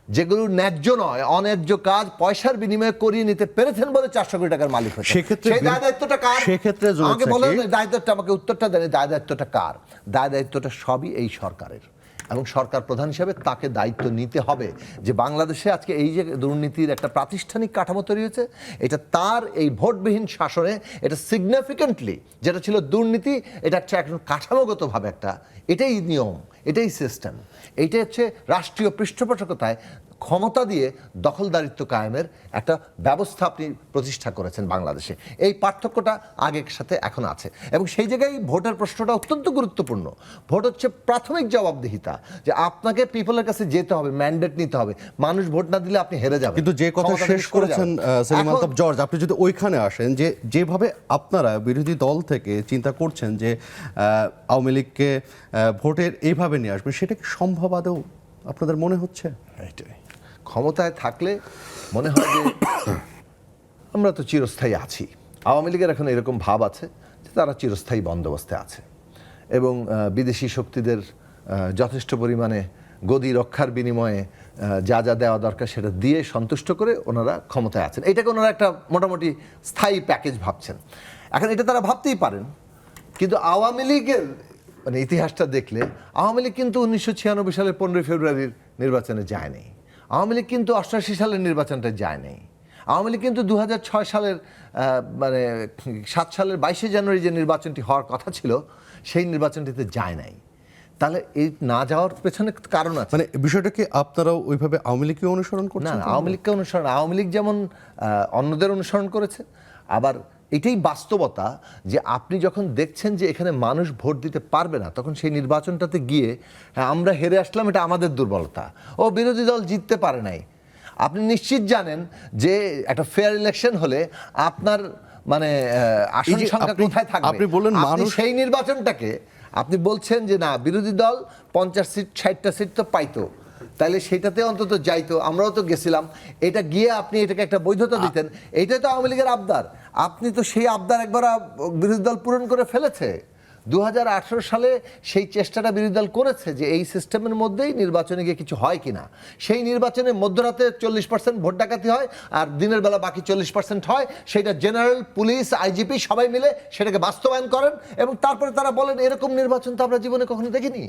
যেগুলো ন্যায্য নয়, অন্যায্য কাজ পয়সার বিনিময়ে করিয়ে নিতে পেরেছেন বলে 400 কোটি টাকার মালিক হয়েছে। সেক্ষেত্রে সেই দায় দায়িত্বটা কার? সেক্ষেত্রে আমাকে বলেন, দায় দায়িত্বটা আমাকে উত্তরটা দেন, দায় দায়িত্বটা কার? দায় দায়িত্বটা সবই এই সরকারের, এবং সরকার প্রধান হিসেবে তাকে দায়িত্ব নিতে হবে যে বাংলাদেশে আজকে এই যে দুর্নীতির একটা প্রাতিষ্ঠানিক কাঠামো তৈরি হয়েছে, এটা তার এই ভোটবিহীন শাসনে এটা সিগনিফিকেন্টলি, যেটা ছিল দুর্নীতি, এটা হচ্ছে এখন কাঠামোগতভাবে একটা, এটাই নিয়ম, এটাই সিস্টেম, এইটা হচ্ছে রাষ্ট্রীয় পৃষ্ঠপোষকতায় ক্ষমতা দিয়ে দখলদারিত্ব কায়েমের একটা ব্যবস্থা আপনি প্রতিষ্ঠা করেছেন বাংলাদেশে। এই পার্থক্যটা আগের সাথে এখন আছে, এবং সেই জায়গায় ভোটের প্রশ্নটা অত্যন্ত গুরুত্বপূর্ণ। ভোট হচ্ছে প্রাথমিক জবাবদিহিতা, যে আপনাকে পিপলের কাছে যেতে হবে, ম্যান্ডেট নিতে হবে, মানুষ ভোট না দিলে আপনি হেরে যাবেন। কিন্তু যে কথা শেষ করেছেন সেলিম আলতাফ জর্জ, আপনি যদি ওইখানে আসেন, যে যেভাবে আপনারা বিরোধী দল থেকে চিন্তা করছেন যে আওয়ামী লীগকে ভোটের এইভাবে নিয়ে আসবে, সেটা কি সম্ভব আদৌ আপনাদের মনে হচ্ছে? এইটাই, ক্ষমতায় থাকলে মনে হয় যে আমরা তো চিরস্থায়ী আছি। আওয়ামী লীগের এখন এরকম ভাব আছে যে তারা চিরস্থায়ী বন্দোবস্তে আছে, এবং বিদেশি শক্তিদের যথেষ্ট পরিমাণে গদি রক্ষার বিনিময়ে যা যা দেওয়া দরকার সেটা দিয়ে সন্তুষ্ট করে ওনারা ক্ষমতায় আছেন। এটাকে ওনারা একটা মোটামুটি স্থায়ী প্যাকেজ ভাবছেন। এখন এটা তারা ভাবতেই পারেন, কিন্তু আওয়ামী লীগের মানে ইতিহাসটা দেখলে আওয়ামী লীগ কিন্তু 1996 সালের 15 ফেব্রুয়ারির নির্বাচনে যায়নি। আওয়ামী লীগ কিন্তু 88 সালের নির্বাচনটা যায়নি। আওয়ামী লীগ কিন্তু 2006 সালের মানে 7 সালের 22 জানুয়ারি যে নির্বাচনটি হওয়ার কথা ছিল সেই নির্বাচনটিতে যায় নাই। তাহলে এই না যাওয়ার পেছনে কারণ আছে। মানে বিষয়টা কি আপনারাও ওইভাবে আওয়ামী লীগকে অনুসরণ করছেন? না, আওয়ামী লীগকে অনুসরণ, আওয়ামী লীগ যেমন অন্যদের অনুসরণ করেছে, আবার এটাই বাস্তবতা যে আপনি যখন দেখছেন যে এখানে মানুষ ভোট দিতে পারবে না, তখন সেই নির্বাচনটাতে গিয়ে আমরা হেরে আসলাম, এটা আমাদের দুর্বলতা, ও বিরোধী দল জিততে পারে নাই। আপনি নিশ্চিত জানেন যে একটা ফেয়ার ইলেকশন হলে আপনার মানে আসন সংখ্যা কোথায় থাকবে? আপনি বললেন মানুষ, সেই নির্বাচনটাকে আপনি বলছেন যে না, বিরোধী দল 50 সিট 60টা সিট তো পাইতো, তাহলে সেটাতে অন্তত যাইতো, আমরাও তো গেছিলাম, এটা গিয়ে আপনি এটাকে একটা বৈধতা দিতেন। এইটাই তো আওয়ামী লীগের আবদার। আপনি তো সেই আবদার একবার বিরোধী দল পূরণ করে ফেলেছে। 2018 সালে সেই চেষ্টাটা বিরোধী দল করেছে যে এই সিস্টেমের মধ্যেই নির্বাচনে গিয়ে কিছু হয় কিনা। সেই নির্বাচনে মধ্যরাতে 40% ভোট ডাকাতি হয়, আর দিনের বেলা বাকি 40% হয়। সেটা জেনারেল, পুলিশ, আইজিপি সবাই মিলে সেটাকে বাস্তবায়ন করেন, এবং তারপরে তারা বলেন এরকম নির্বাচন তো আমরা জীবনে কখনো দেখিনি।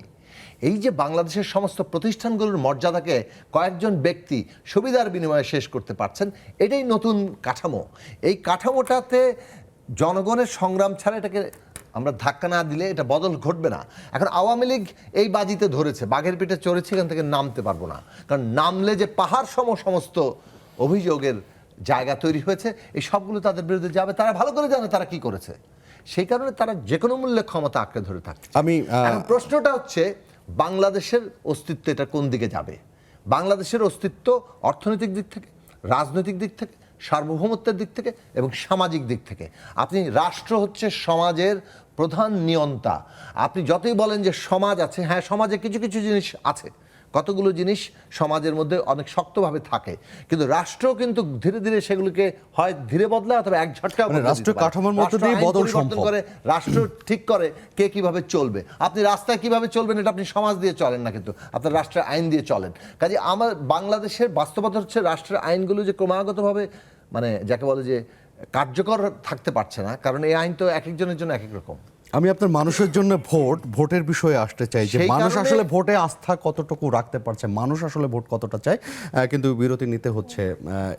এই যে বাংলাদেশের সমস্ত প্রতিষ্ঠানগুলোর মর্যাদাকে কয়েকজন ব্যক্তি সুবিধার বিনিময়ে শেষ করতে পারছেন, এটাই নতুন কাঠামো। এই কাঠামোটাতে জনগণের সংগ্রাম ছাড়া এটাকে আমরা ধাক্কা না দিলে এটা বদল ঘটবে না। এখন আওয়ামী লীগ এই বাজিতে ধরেছে, বাঘের পেটে চড়েছে, এখান থেকে নামতে পারবো না, কারণ নামলে যে পাহাড় সমস্ত অভিযোগের জায়গা তৈরি হয়েছে, এই সবগুলো তাদের বিরুদ্ধে যাবে। তারা ভালো করে জানে তারা কি করেছে, সেই কারণে তারা যে কোনো মূল্যে ক্ষমতা আঁকড়ে ধরে থাকছে। এখন প্রশ্নটা হচ্ছে বাংলাদেশের অস্তিত্ব এটা কোন দিকে যাবে? বাংলাদেশের অস্তিত্ব অর্থনৈতিক দিক থেকে, রাজনৈতিক দিক থেকে, সার্বভৌমত্বের দিক থেকে এবং সামাজিক দিক থেকে। আপনি রাষ্ট্র হচ্ছে সমাজের প্রধান নিয়ন্তা। আপনি যতই বলেন যে সমাজ আছে, হ্যাঁ সমাজে কিছু কিছু জিনিস আছে, কতগুলো জিনিস সমাজের মধ্যে অনেক শক্তভাবে থাকে, কিন্তু রাষ্ট্র কিন্তু ধীরে ধীরে সেগুলোকে হয় ধীরে বদলায় অথবা এক ঝটকা রাষ্ট্র কাঠামোর মধ্যে দিয়ে বদল সম্ভব করে। রাষ্ট্র ঠিক করে কে কিভাবে চলবে। আপনি রাস্তায় কিভাবে চলবেন এটা আপনি সমাজ দিয়ে চলেন না, কিন্তু আপনার রাষ্ট্রের আইন দিয়ে চলেন। কাজে আমার বাংলাদেশের বাস্তবতা হচ্ছে রাষ্ট্রের আইনগুলো যে ক্রমাগতভাবে মানে যাকে বলে যে কার্যকর থাকতে পারছে না, কারণ এই আইন তো এক একজনের জন্য এক এক রকম। আমি আপনার মানুষের জন্য ভোটের বিষয়ে আসতে চাই যে সেই মানুষ কারণে- আসলে ভোটে আস্থা কতটুকু রাখতে পারছে, মানুষ আসলে ভোট কতটা চায়, কিন্তু বিরতি নিতে হচ্ছে।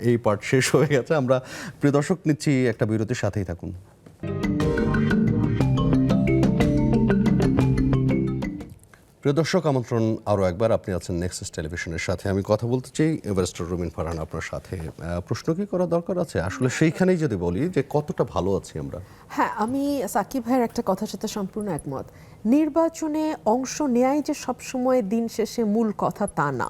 এই পার্ট শেষ হয়ে গেছে। আমরা প্রিয় দর্শক নিচ্ছি একটা বিরতির, সাথেই থাকুন। প্রিয় দর্শক, আমন্ত্রণ আরও একবার। আপনি আছেন নেক্সাস টেলিভিশনের সাথে। আমি কথা বলতে চাই ব্যারিস্টার রুমিন ফারহান আপনার সাথে। প্রশ্ন কি করা দরকার আছে আসলে সেইখানেই যদি বলি যে কতটা ভালো আছি আমরা? হ্যাঁ, আমি সাকিব ভাইয়ের একটা কথার সাথে সম্পূর্ণ একমত। নির্বাচনে অংশ নেয়াই যে সবসময় দিন শেষে মূল কথা তা না।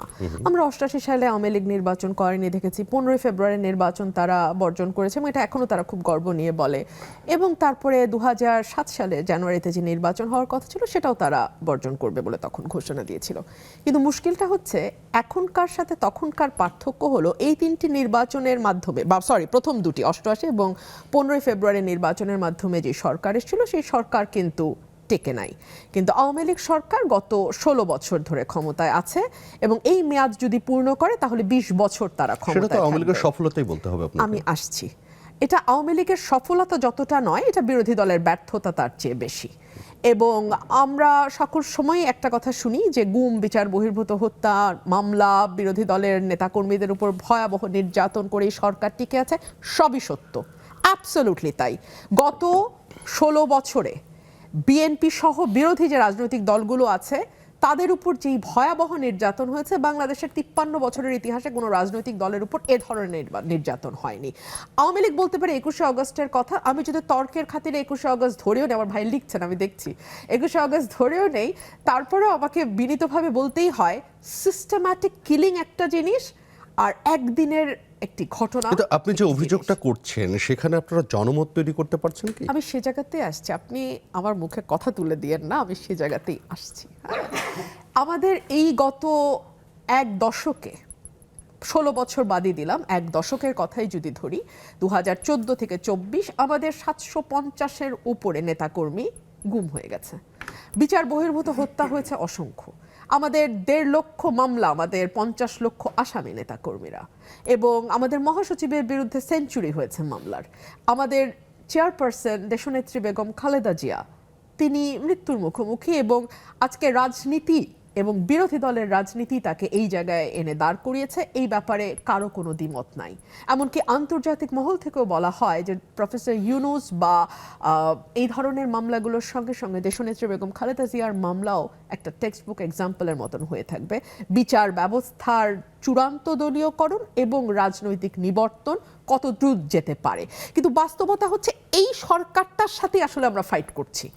আমরা 88 সালে আওয়ামী লীগ নির্বাচন করেনি দেখেছি, 15 ফেব্রুয়ারি নির্বাচন তারা বর্জন করেছে এবং এটা এখনো তারা খুব গর্ব নিয়ে বলে। এবং তারপরে 2007 সালে জানুয়ারিতে যে নির্বাচন হওয়ার কথা ছিল সেটাও তারা বর্জন করবে বলে তখন ঘোষণা দিয়েছিল। কিন্তু মুশকিলটা হচ্ছে এখনকার সাথে তখনকার পার্থক্য হলো এই তিনটি নির্বাচনের মাধ্যমে, প্রথম দুটি 88 এবং 15 ফেব্রুয়ারি নির্বাচনের মাধ্যমে যে সরকার এসেছিল সেই সরকার কিন্তু টেকে নাই। কিন্তু আওয়ামী লীগ সরকার গত 16 বছর ধরে ক্ষমতায় আছে এবং এই মেয়াদ যদি পূর্ণ করে তাহলে 20 বছর তারা সেটা তো ক্ষমতায় আওয়ামী লীগের থাকবে। সফলতাই বলতে হবে আপনাকে। আমি আসছি, এটা আওয়ামী লীগের সফলতা যতটা নয়, এটা বিরোধী দলের ব্যর্থতা তার চেয়ে বেশি। এবং আমরা সকল সময় একটা কথা শুনি যে গুম, বিচার বহির্ভূত হত্যা, মামলা, বিরোধী দলের নেতাকর্মীদের উপর ভয়াবহ নির্যাতন করে এই সরকার টিকে আছে। সবই সত্য, অ্যাবসলিউটলি তাই। গত 16 বছরে বিএনপি সহ বিরোধী যে রাজনৈতিক দলগুলো আছে তাদের উপর যেই ভয়াবহ নির্যাতন হয়েছে, বাংলাদেশের 53 বছরের ইতিহাসে কোনো রাজনৈতিক দলের উপর এ ধরনের নির্যাতন হয়নি। আওয়ামী লীগ বলতে পারে 21শে আগস্টের কথা। আমি যদি তর্কের খাতিরে 21শে আগস্ট ধরেও নেই, আমার ভাই লিখছেন আমি দেখছি, 21শে আগস্ট ধরেও নেই, তারপরেও আমাকে বিনীতভাবে বলতেই হয় সিস্টেম্যাটিক কিলিং একটা জিনিস আর একদিনের একটি ঘটনা। কিন্তু আপনি যে অভিযোগটা করছেন সেখানে আপনারা জনমত তৈরি করতে পারছেন কি? আমি সে জায়গাতেই আসছি, আপনি আমার মুখে কথা তুলে দিয়েন না, আমি সে জায়গাতেই আসছি। আমাদের এই গত এক দশকে, 16 বছর বাদই দিলাম, এক দশকের কথাই যদি ধরি, 2014 থেকে 24 আমাদের 750-এর উপরে নেতাকর্মী গুম হয়ে গেছে। বিচার বহির্ভূত হত্যা হয়েছে অসংখ্য। আমাদের 1.5 লক্ষ মামলা, আমাদের 50 লক্ষ আসামি নেতাকর্মীরা, এবং আমাদের মহাসচিবের বিরুদ্ধে সেঞ্চুরি হয়েছে মামলার। আমাদের চেয়ারপারসন দেশনেত্রী বেগম খালেদা জিয়া, তিনি মৃত্যুর মুখোমুখি, এবং আজকে রাজনীতি এবং বিরোধী দলের রাজনীতি তাকে এই জায়গায় এনে দাঁড় করিয়েছে। এই ব্যাপারে কারো কোনো দ্বিমত নাই। এমনকি আন্তর্জাতিক মহল থেকেও বলা হয় যে প্রফেসর ইউনুস বা এই ধরনের মামলাগুলোর সঙ্গে সঙ্গে দেশনেত্রী বেগম খালেদা জিয়ার মামলাও একটা টেক্সট বুক এক্সাম্পলের মতন হয়ে থাকবে। বিচার ব্যবস্থার চূড়ান্ত দলীয়করণ এবং রাজনৈতিক নিবর্তন কত দ্রুত যেতে পারে। কিন্তু বাস্তবতা হচ্ছে এই সরকারটার সাথে আসলে আমরা ফাইট করছি।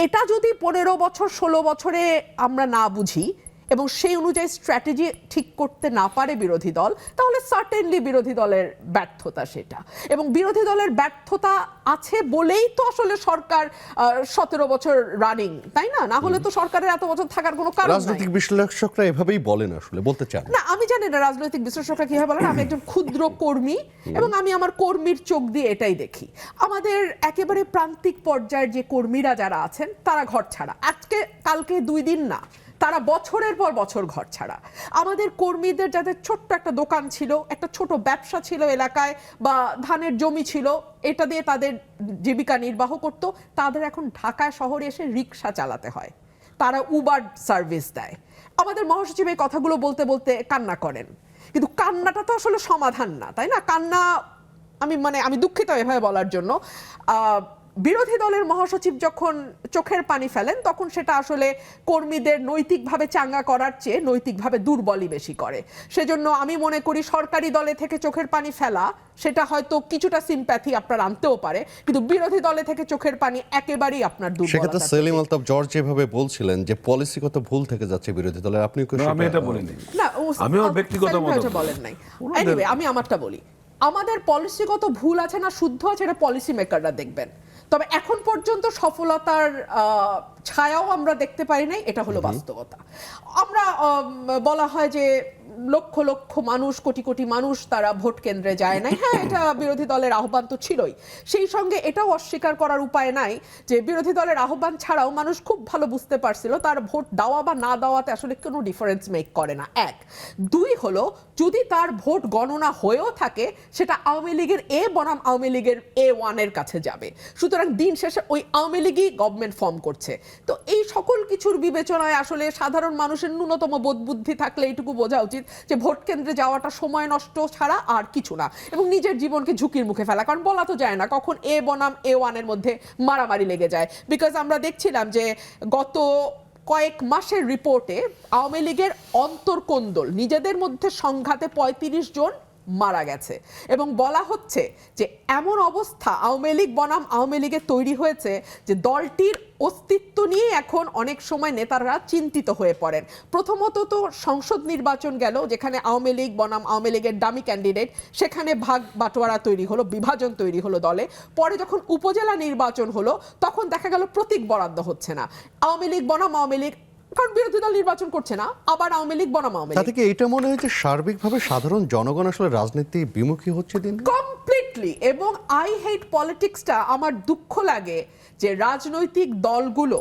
এটা যদি 15 বছর 16 বছরে আমরা না বুঝি এবং সেই অনুযায়ী স্ট্র্যাটেজি ঠিক করতে না পারে বিরোধী দল, তাহলে সার্টেনলি বিরোধী দলের ব্যর্থতা সেটা। এবং বিরোধী দলের ব্যর্থতা আছে বলেই তো আসলে সরকার 17 বছর রানিং, তাই না? না হলে তো সরকারের এত বছর থাকার কোনো কারণ নাই। রাজনৈতিক বিশ্লেষকরা এভাবেই বলেন, আসলে বলতে চান না, আমি জানি না রাজনৈতিক বিশ্লেষকরা কিভাবে বলেন। আমি একজন ক্ষুদ্র কর্মী এবং আমি আমার কর্মীর চোখ দিয়ে এটাই দেখি। আমাদের একেবারে প্রান্তিক পর্যায়ের যে কর্মীরা যারা আছেন তারা ঘর ছাড়া, আজকে কালকে 2 দিন না, তারা বছরের পর বছর ঘর ছাড়া। আমাদের কর্মীদের যাদের ছোট্ট একটা দোকান ছিল, একটা ছোট ব্যবসা ছিল এলাকায়, বা ধানের জমি ছিল, এটা দিয়ে তাদের জীবিকা নির্বাহ করত, তাদের এখন ঢাকা শহরে এসে রিক্সা চালাতে হয়, তারা উবার সার্ভিস দেয়। আমাদের মহাসচিব এই কথাগুলো বলতে বলতে কান্না করেন, কিন্তু কান্নাটা তো আসলে সমাধান না, তাই না? কান্না, আমি দুঃখিত এভাবে বলার জন্য। বিরোধী দলের মহাসচিব যখন চোখের পানি ফেলেন তখন সেটা আসলে কর্মীদের নৈতিকভাবে চাঙ্গা করার চেয়ে নৈতিকভাবে দুর্বলই বেশি করে। সেজন্য আমি মনে করি সরকারি দলে থেকে চোখের পানি ফেলা সেটা হয়তো কিছুটা সিম্প্যাথি আপনার আনতেও পারে, কিন্তু বিরোধী দলে থেকে চোখের পানি একেবারেই আপনার সেক্ষেত্রে দুর্বলতা। সেলিম আলতাফ জর্জ যেভাবে বলছিলেন যে পলিসিগত ভুল থেকে যাচ্ছে বিরোধী দলের, আপনি আমি এটা বলিনি। না, আমি আমার ব্যক্তিগত সেলিম ভাই মতামত এটা বলেন নাই। Anyway, আমি আমারটা বলি। আমাদের পলিসিগত ভুল আছে না শুদ্ধ আছে এটা পলিসি মেকাররা দেখবেন, তবে এখন পর্যন্ত সফলতার ছায়াও আমরা দেখতে পারি নাই, এটা হলো বাস্তবতা। আমরা বলা হয় যে লক্ষ লক্ষ মানুষ, কোটি কোটি মানুষ তারা ভোট কেন্দ্রে যায় নাই, হ্যাঁ এটা বিরোধী দলের আহ্বান তো ছিলই, সেই সঙ্গে এটাও অস্বীকার করার উপায় নাই যে বিরোধী দলের আহ্বান ছাড়াও মানুষ খুব ভালো বুঝতে পারছিল তার ভোট দেওয়া বা না দেওয়াতে আসলে কোনো ডিফারেন্স মেক করে না। এক, দুই হলো যদি তার ভোট গণনা হয়েও থাকে সেটা আওয়ামী লীগের এ বনাম আওয়ামী লীগের A1 কাছে যাবে, সুতরাং দিন শেষে ওই আওয়ামী লীগই গভর্নমেন্ট ফর্ম করছে। তো এই সকল কিছুর বিবেচনায় আসলে সাধারণ মানুষের ন্যূনতম বোধ বুদ্ধি থাকলে এইটুকু বোঝা উচিত যে ভোট কেন্দ্রে যাওয়াটা সময় নষ্ট ছাড়া আর কিছু না, এবং নিজের জীবনকে ঝুঁকির মুখে ফেলা, কারণ বলা তো যায় না কখন এ বনাম A1 মধ্যে মারামারি লেগে যায়। বিকজ আমরা দেখছিলাম যে গত কয়েক মাসের রিপোর্টে আওয়ামী লীগের অন্তর্কোন্দল, নিজেদের মধ্যে সংঘাতে ৩৫ জন মারা গেছে, এবং বলা হচ্ছে যে এমন অবস্থা আওয়ামী লীগ বনাম আওয়ামী লীগের তৈরি হয়েছে যে দলটির অস্তিত্ব নিয়ে এখন অনেক সময় নেতারা চিন্তিত হয়ে পড়েন। প্রথমত তো সংসদ নির্বাচন গেল, যেখানে আওয়ামী লীগ বনাম আওয়ামী লীগের দামি ক্যান্ডিডেট, সেখানে ভাগ বাটোয়ারা তৈরি হলো, বিভাজন তৈরি হলো দলে। পরে যখন উপজেলা নির্বাচন হলো তখন দেখা গেল প্রতীক বরাদ্দ হচ্ছে না, আওয়ামী লীগ বনাম আওয়ামী লীগ, কারণ বিরোধী দল নির্বাচন করছে না, আবার আওয়ামী লীগ বনাম আওয়ামী লীগ। তা থেকে এটা মনে হয় যে সার্বিকভাবে সাধারণ জনগণ আসলে রাজনীতি বিমুখী হচ্ছে দিন কমপ্লিটলি। এবং আই হেট পলিটিক্সটা আমার দুঃখ লাগে যে রাজনৈতিক দলগুলো,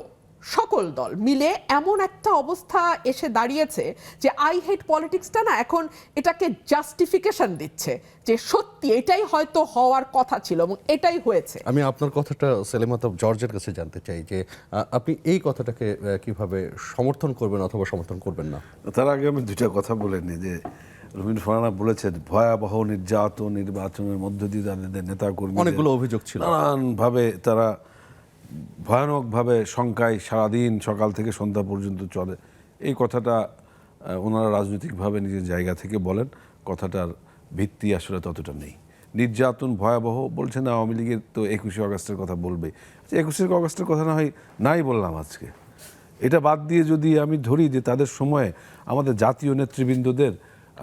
সকল দল মিলে এমন একটা অবস্থা এসে দাঁড়িয়েছে যে আই হেট পলিটিক্সটা না এখন এটাকে জাস্টিফিকেশন দিচ্ছে যে সত্যি এটাই হয়তো হওয়ার কথা ছিল এবং এটাই হয়েছে। আমি আপনার কথাটা সেলিমা জর্জের কাছে জানতে চাই যে আপনি এই কথাটাকে কিভাবে সমর্থন করবেন অথবা সমর্থন করবেন না। তার আগে আমি দুইটা কথা বলে নিই যে রুমিন ফারহানা বলেছেন ভয়াবহ নির্যাতন নির্বাচনের মধ্য দিয়ে তাদের নেতাকর্মী অনেকগুলো অভিযোগ ছিল, নানানভাবে তারা ভয়ানকভাবে শঙ্কায় সারাদিন সকাল থেকে সন্ধ্যা পর্যন্ত চলে। এই কথাটা ওনারা রাজনৈতিকভাবে নিজের জায়গা থেকে বলেন, কথাটার ভিত্তি আসলে ততটা নেই। নির্যাতন ভয়াবহ বলছেন আওয়ামী লীগের, তো 21শে আগস্টের কথা বলবে। 21শে আগস্টের কথা না হয় নাই বললাম আজকে, এটা বাদ দিয়ে যদি আমি ধরি যে তাদের সময়ে আমাদের জাতীয় নেতৃবৃন্দদের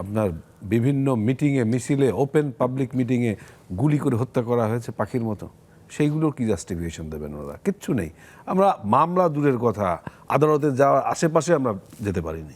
আপনার বিভিন্ন মিটিংয়ে, মিছিলে, ওপেন পাবলিক মিটিংয়ে গুলি করে হত্যা করা হয়েছে পাখির মতো, সেইগুলোর কি জাস্টিফিকেশন দেবেন ওরা? কিচ্ছু নেই। আমরা মামলা দূরের কথা, আদালতে যাওয়ার আশেপাশে আমরা যেতে পারিনি।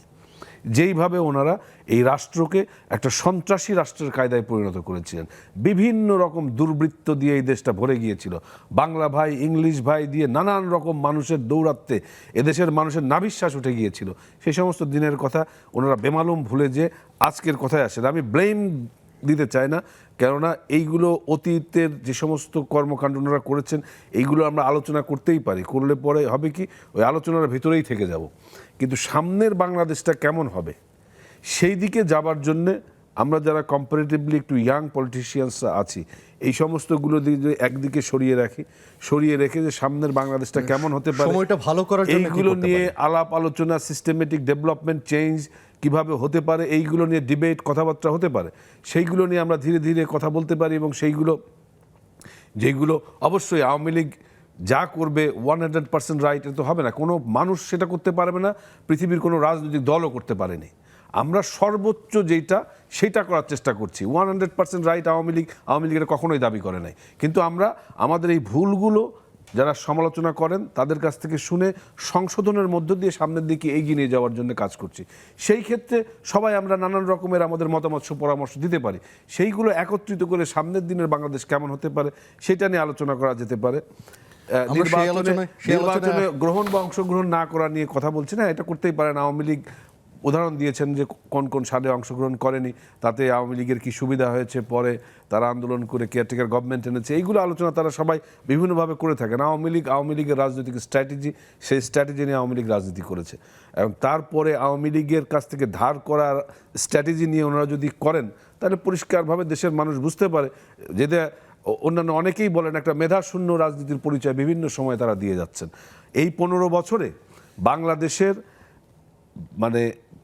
যেইভাবে ওনারা এই রাষ্ট্রকে একটা সন্ত্রাসী রাষ্ট্রের কায়দায় পরিণত করেছিলেন, বিভিন্ন রকম দুর্বৃত্ত দিয়ে এই দেশটা ভরে গিয়েছিল, বাংলা ভাই ইংলিশ ভাই দিয়ে নানান রকম মানুষের দৌরাত্মে এদেশের মানুষের নাভিশ্বাস উঠে গিয়েছিল। সেই সমস্ত দিনের কথা ওনারা বেমালুম ভুলে যে আজকের কথায় আসেন। আমি ব্লেম দিতে চাই না, কেননা এইগুলো অতীতের যে সমস্ত কর্মকাণ্ড ওনারা করেছেন এইগুলো আমরা আলোচনা করতেই পারি, করলে পরে হবে কি ওই আলোচনার ভিতরেই থেকে যাব। কিন্তু সামনের বাংলাদেশটা কেমন হবে সেই দিকে যাবার জন্যে আমরা যারা কম্পারেটিভলি একটু ইয়াং পলিটিশিয়ানসরা আছি, এই সমস্তগুলো দিয়ে একদিকে সরিয়ে রেখে যে সামনের বাংলাদেশটা কেমন হতে পারে সময়টা ভালো করার জন্য এইগুলো নিয়ে আলাপ আলোচনা, সিস্টেমেটিক ডেভেলপমেন্ট, চেঞ্জ কিভাবে হতে পারে এইগুলো নিয়ে ডিবেট, কথাবার্তা হতে পারে, সেইগুলো নিয়ে আমরা ধীরে ধীরে কথা বলতে পারি। এবং সেইগুলো যেগুলো অবশ্যই আওয়ামী লীগ যা করবে 100% রাইট তো হবে না, কোনো মানুষ সেটা করতে পারবে না, পৃথিবীর কোনো রাজনৈতিক দলও করতে পারেনি। আমরা সর্বোচ্চ যেটা সেটা করার চেষ্টা করছি। 100% রাইট আওয়ামী লীগের কখনোই দাবি করে নাই, কিন্তু আমরা আমাদের এই ভুলগুলো যারা সমালোচনা করেন তাদের কাছ থেকে শুনে সংশোধনের মধ্য দিয়ে সামনের দিকে এগিয়ে নিয়ে যাওয়ার জন্য কাজ করছি। সেই ক্ষেত্রে সবাই আমরা নানান রকমের আমাদের মতামত পরামর্শ দিতে পারি, সেইগুলো একত্রিত করে সামনের দিনের বাংলাদেশ কেমন হতে পারে সেটা নিয়ে আলোচনা করা যেতে পারে। নির্বাচনে গ্রহণ বা অংশগ্রহণ না করা নিয়ে কথা বলছি না, এটা করতেই পারেন। আওয়ামী লীগ উদাহরণ দিয়েছেন যে কোন কোন সালে অংশগ্রহণ করেনি, তাতে আওয়ামী লীগের কি সুবিধা হয়েছে, পরে তারা আন্দোলন করে কেয়ারটেকার গভর্নমেন্ট এনেছে, এইগুলো আলোচনা তারা সবাই বিভিন্নভাবে করে থাকেন। আওয়ামী লীগের রাজনৈতিক স্ট্র্যাটেজি, সেই স্ট্র্যাটেজি নিয়ে আওয়ামী লীগ রাজনীতি করেছে, এবং তারপরে আওয়ামী লীগের কাছ থেকে ধার করার স্ট্র্যাটেজি নিয়ে ওনারা যদি করেন তাহলে পরিষ্কারভাবে দেশের মানুষ বুঝতে পারে যেটা অন্যান্য অনেকেই বলেন একটা মেধাশূন্য রাজনীতির পরিচয় বিভিন্ন সময় তারা দিয়ে যাচ্ছেন। এই 15 বছরে বাংলাদেশের মানে